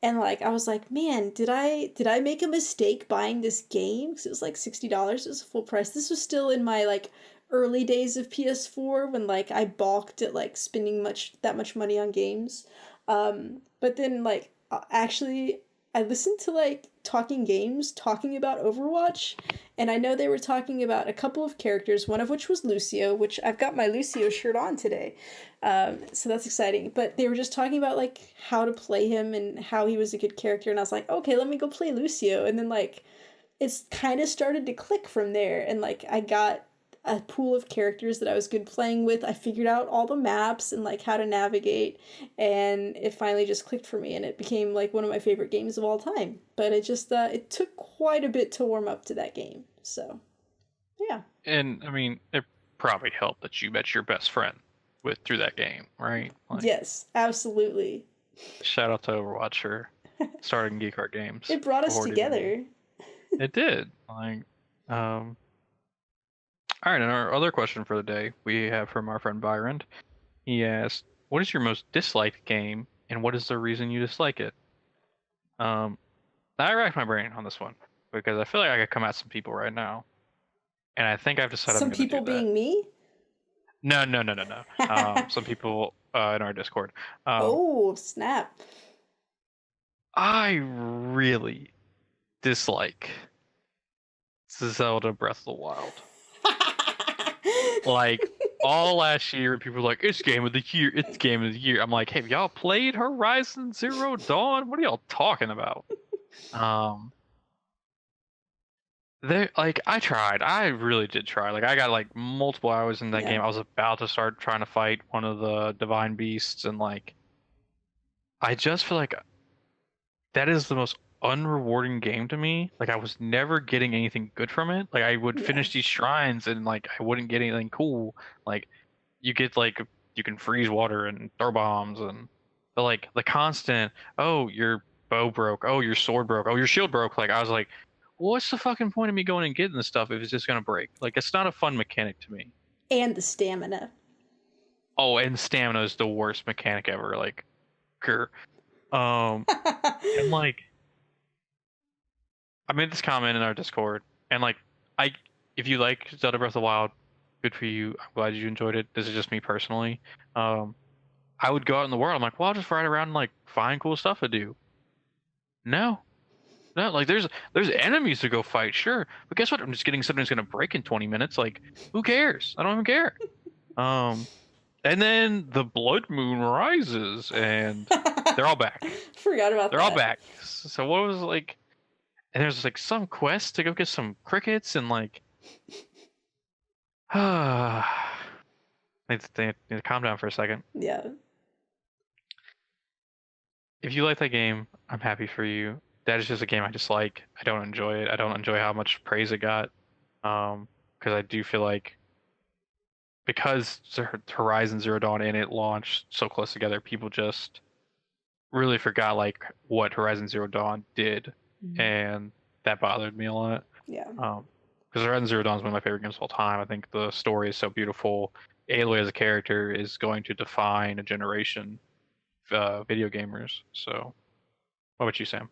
And, like, I was like, man, did I make a mistake buying this game? Because it was, like, $60. It was full price. This was still in my, like, early days of PS4 when, like, I balked at, like, spending that much money on games. But then, like, actually, I listened to, like, Talking Games talking about Overwatch, and I know they were talking about a couple of characters, one of which was Lucio, which I've got my Lucio shirt on today. So that's exciting. But they were just talking about, like, how to play him and how he was a good character, and I was like, okay, let me go play Lucio. And then, like, it's kind of started to click from there, and, like, I got a pool of characters that I was good playing with. I figured out all the maps and, like, how to navigate, and it finally just clicked for me, and it became, like, one of my favorite games of all time. But it just it took quite a bit to warm up to that game. So yeah. And I mean, it probably helped that you met your best friend through that game, right? Like, yes, absolutely. Shout out to Overwatch for starting Geek Heart Games. It brought us together. It did. Like, all right, and our other question for the day we have from our friend Byron. He asked, what is your most disliked game, and what is the reason you dislike it? I racked my brain on this one, because I feel like I could come at some people right now. And I think I've decided some people being me? No. Some people in our Discord. Oh, snap. I really dislike Zelda Breath of the Wild. Like, all last year, people were like, it's game of the year, it's game of the year. I'm like, hey, have y'all played Horizon Zero Dawn? What are y'all talking about? I tried. I really did try. Like, I got, like, multiple hours in that game. I was about to start trying to fight one of the divine beasts, and, like, I just feel like that is the most unrewarding game to me. Like, I was never getting anything good from it. Like, I would finish these shrines and, like, I wouldn't get anything cool. Like, you get, like, you can freeze water and throw bombs, but, like, the constant, oh, your bow broke, oh, your sword broke, oh, your shield broke. Like, I was like, what's the fucking point of me going and getting this stuff if it's just gonna break? Like, it's not a fun mechanic to me. And the stamina. Oh, and stamina is the worst mechanic ever. Like, and, like, I made this comment in our Discord, and, like, if you like Zelda Breath of the Wild, good for you. I'm glad you enjoyed it. This is just me personally. I would go out in the world. I'm like, well, I'll just ride around and, like, find cool stuff to do. No, like, there's enemies to go fight, sure, but guess what? I'm just getting something that's gonna break in 20 minutes. Like, who cares? I don't even care. And then the blood moon rises, and they're all back. Forgot about that. They're all back. So what was, like, and there's, like, some quest to go get some crickets, and, like, need to calm down for a second. Yeah. If you like that game, I'm happy for you. That is just a game I dislike. I don't enjoy it. I don't enjoy how much praise it got. Because I do feel like, because Horizon Zero Dawn and it launched so close together, people just really forgot, like, what Horizon Zero Dawn did. Mm-hmm. And that bothered me a lot. Yeah. Because Horizon Zero Dawn is one of my favorite games of all time. I think the story is so beautiful. Aloy as a character is going to define a generation of video gamers. So, what about you, Sam?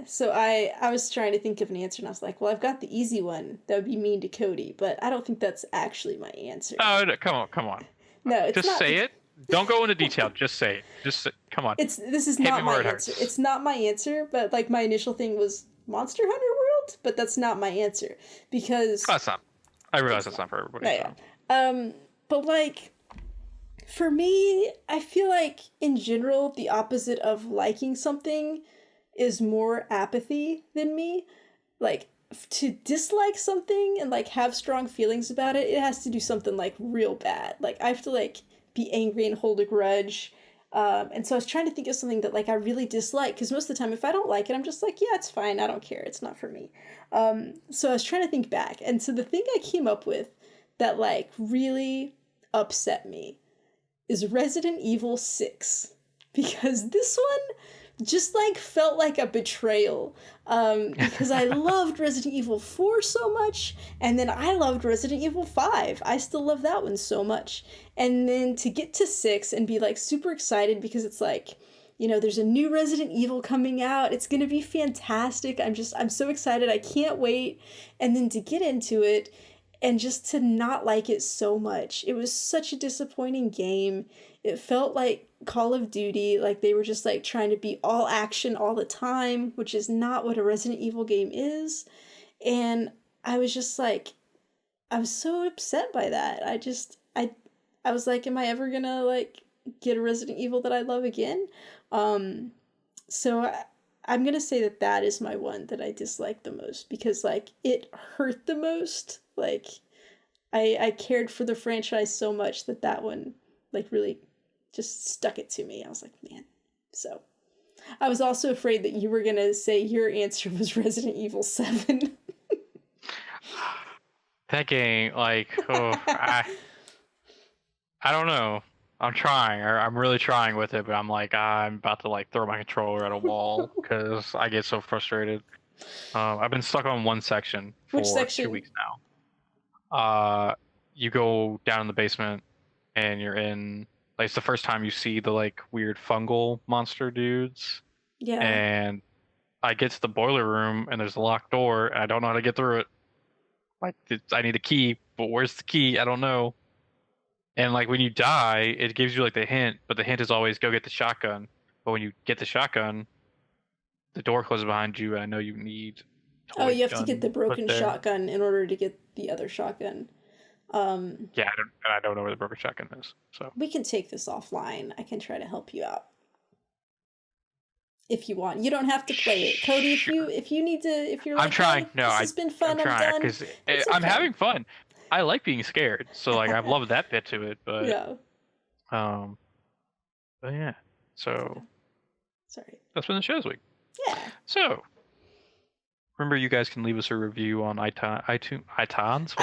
So I was trying to think of an answer, and I was like, well, I've got the easy one. That would be mean to Cody, but I don't think that's actually my answer. Oh, no, come on. No, it's just not. Say it. Don't go into detail. Just say it. Come on. This is not my answer. It's not my answer, but, like, my initial thing was Monster Hunter World, but that's not my answer because that's not. I realize that's not for everybody. Yeah. But, like, for me, I feel like in general the opposite of liking something is more apathy than me. Like, to dislike something and like have strong feelings about it, it has to do something like real bad. Like I have to like be angry and hold a grudge. And so I was trying to think of something that like I really dislike, because most of the time if I don't like it, I'm just like, yeah, it's fine, I don't care, it's not for me. So I was trying to think back, and so the thing I came up with that like really upset me is Resident Evil 6, because this one just like felt like a betrayal, because I loved Resident Evil 4 so much, and then I loved Resident Evil 5. I still love that one so much. And then to get to 6 and be like super excited because it's like, you know, there's a new Resident Evil coming out, it's gonna be fantastic, I'm so excited, I can't wait. And then to get into it and just to not like it so much. It was such a disappointing game. It felt like Call of Duty, like they were just like trying to be all action all the time, which is not what a Resident Evil game is. And I was just like, I was so upset by that. I was like, am I ever gonna like get a Resident Evil that I love again? So I'm gonna say that that is my one that I dislike the most, because like it hurt the most. Like I cared for the franchise so much that that one like really just stuck it to me. I was like, man. So I was also afraid that you were gonna say your answer was Resident Evil 7. That game, like, oh, I don't know. I'm trying. I'm really trying with it, but I'm like, I'm about to like throw my controller at a wall because I get so frustrated. I've been stuck on one section for Which section? 2 weeks now. You go down in the basement, and you're in like it's the first time you see the like weird fungal monster dudes. Yeah. And I get to the boiler room, and there's a locked door, and I don't know how to get through it. Like I need a key, but where's the key? I don't know. And like when you die, it gives you like the hint, but the hint is always go get the shotgun. But when you get the shotgun, the door closes behind you, and I know you need. You have to get the broken shotgun in order to get the other shotgun. Yeah, I don't know where the broken shotgun is. So we can take this offline. I can try to help you out if you want. You don't have to play it, Cody. If you need to, if you're like, I'm trying. No, this has been fun. I'm trying because I'm having fun. I like being scared, so like I've loved that bit to it. But yeah. But yeah. So. Sorry. That's been the show this week. Yeah. So. Remember, you guys can leave us a review on iTunes, iTunes,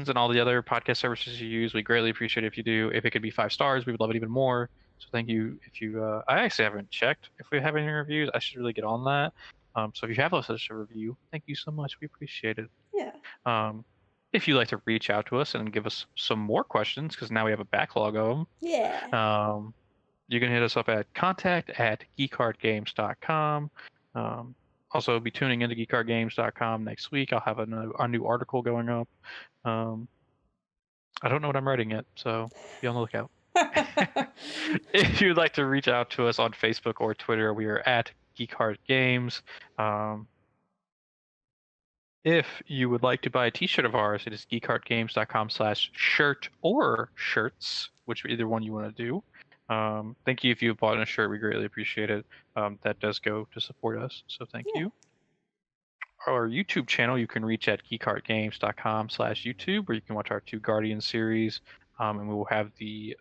and all the other podcast services you use. We greatly appreciate it if you do. If it could be 5 stars, we would love it even more. So thank you. If you, I actually haven't checked if we have any reviews. I should really get on that. So if you have left us a review, thank you so much. We appreciate it. Yeah. If you'd like to reach out to us and give us some more questions, because now we have a backlog of them. Yeah. You can hit us up at contact@geekheartgames.com. Also, be tuning into geekheartgames.com next week. I'll have a new article going up. I don't know what I'm writing yet, so be on the lookout. If you'd like to reach out to us on Facebook or Twitter, we are at Geek Heart Games. If you would like to buy a t-shirt of ours, it is geekheartgames.com/shirt or shirts, which either one you want to do. Thank you if you've bought a shirt. We greatly appreciate it. That does go to support us, so thank you. Our YouTube channel you can reach at geekheartgames.com/YouTube, where you can watch our 2 Guardian series, and we will have the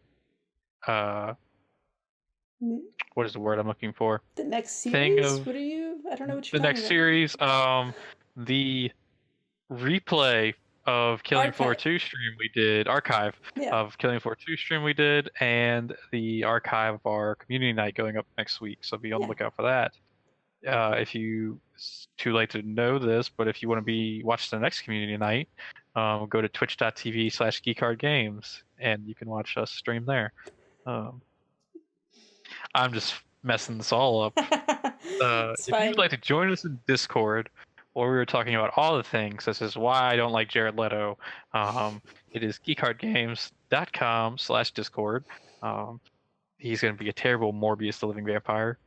what is the word I'm looking for? The next series? What are you? I don't know what you're talking about. The next series, the replay of Killing Floor 2 stream we did, archive of Killing Floor 2 stream we did, and the archive of our community night going up next week, so be on the lookout for that. It's too late to know this, but if you want to watch the next community night, go to twitch.tv/geekheartgames, and you can watch us stream there. I'm just messing this all up. If you'd like to join us in Discord, where we were talking about all the things, this is why I don't like Jared Leto. It is geekheartgames.com/Discord. He's going to be a terrible Morbius the Living Vampire.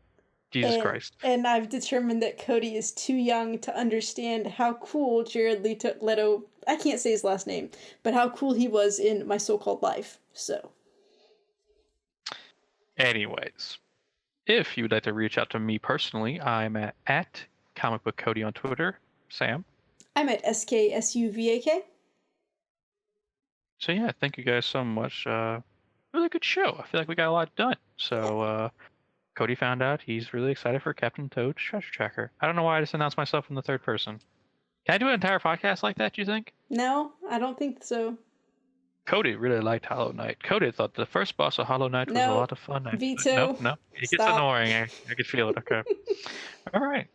Jesus Christ. And I've determined that Cody is too young to understand how cool Jared Leto, I can't say his last name, but how cool he was in My So-Called Life. So. Anyways, If you would like to reach out to me personally, I'm at Comic Book Cody on Twitter. Sam? I'm at SKSUVAK. So yeah, thank you guys so much. Really good show. I feel like we got a lot done. So Cody found out he's really excited for Captain Toad's Treasure Tracker. I don't know why I just announced myself in the third person. Can I do an entire podcast like that, do you think? No, I don't think so. Cody really liked Hollow Knight. Cody thought the first boss of Hollow Knight was a lot of fun. Veto. No. It gets annoying. I could feel it. Okay. All right.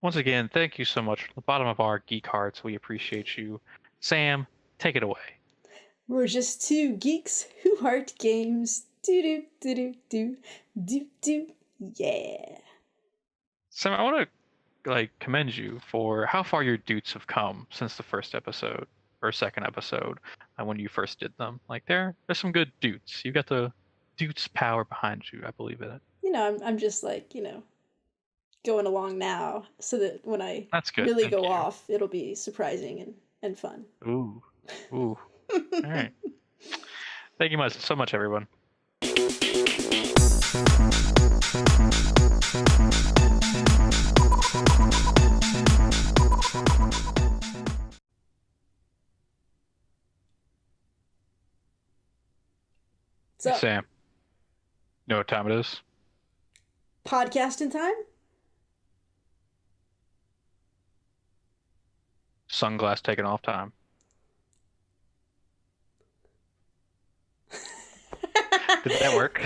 Once again, thank you so much. From the bottom of our geek hearts, we appreciate you. Sam, take it away. We're just two geeks who heart games. Do do do do do do. Yeah. Sam, I want to commend you for how far your dudes have come since the first episode or second episode when you first did them. Like there's some good dudes. You got the dudes power behind you. I believe in it. I'm just going along now so that when I That's good. really go off, it'll be surprising and fun. Ooh. All right. Thank you so much, everyone. So, Sam, you know what time it is? Podcasting time? Sunglass taking off time. Did that work?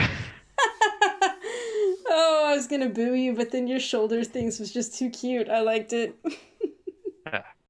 Oh, I was gonna boo you, but then your shoulders things was just too cute. I liked it.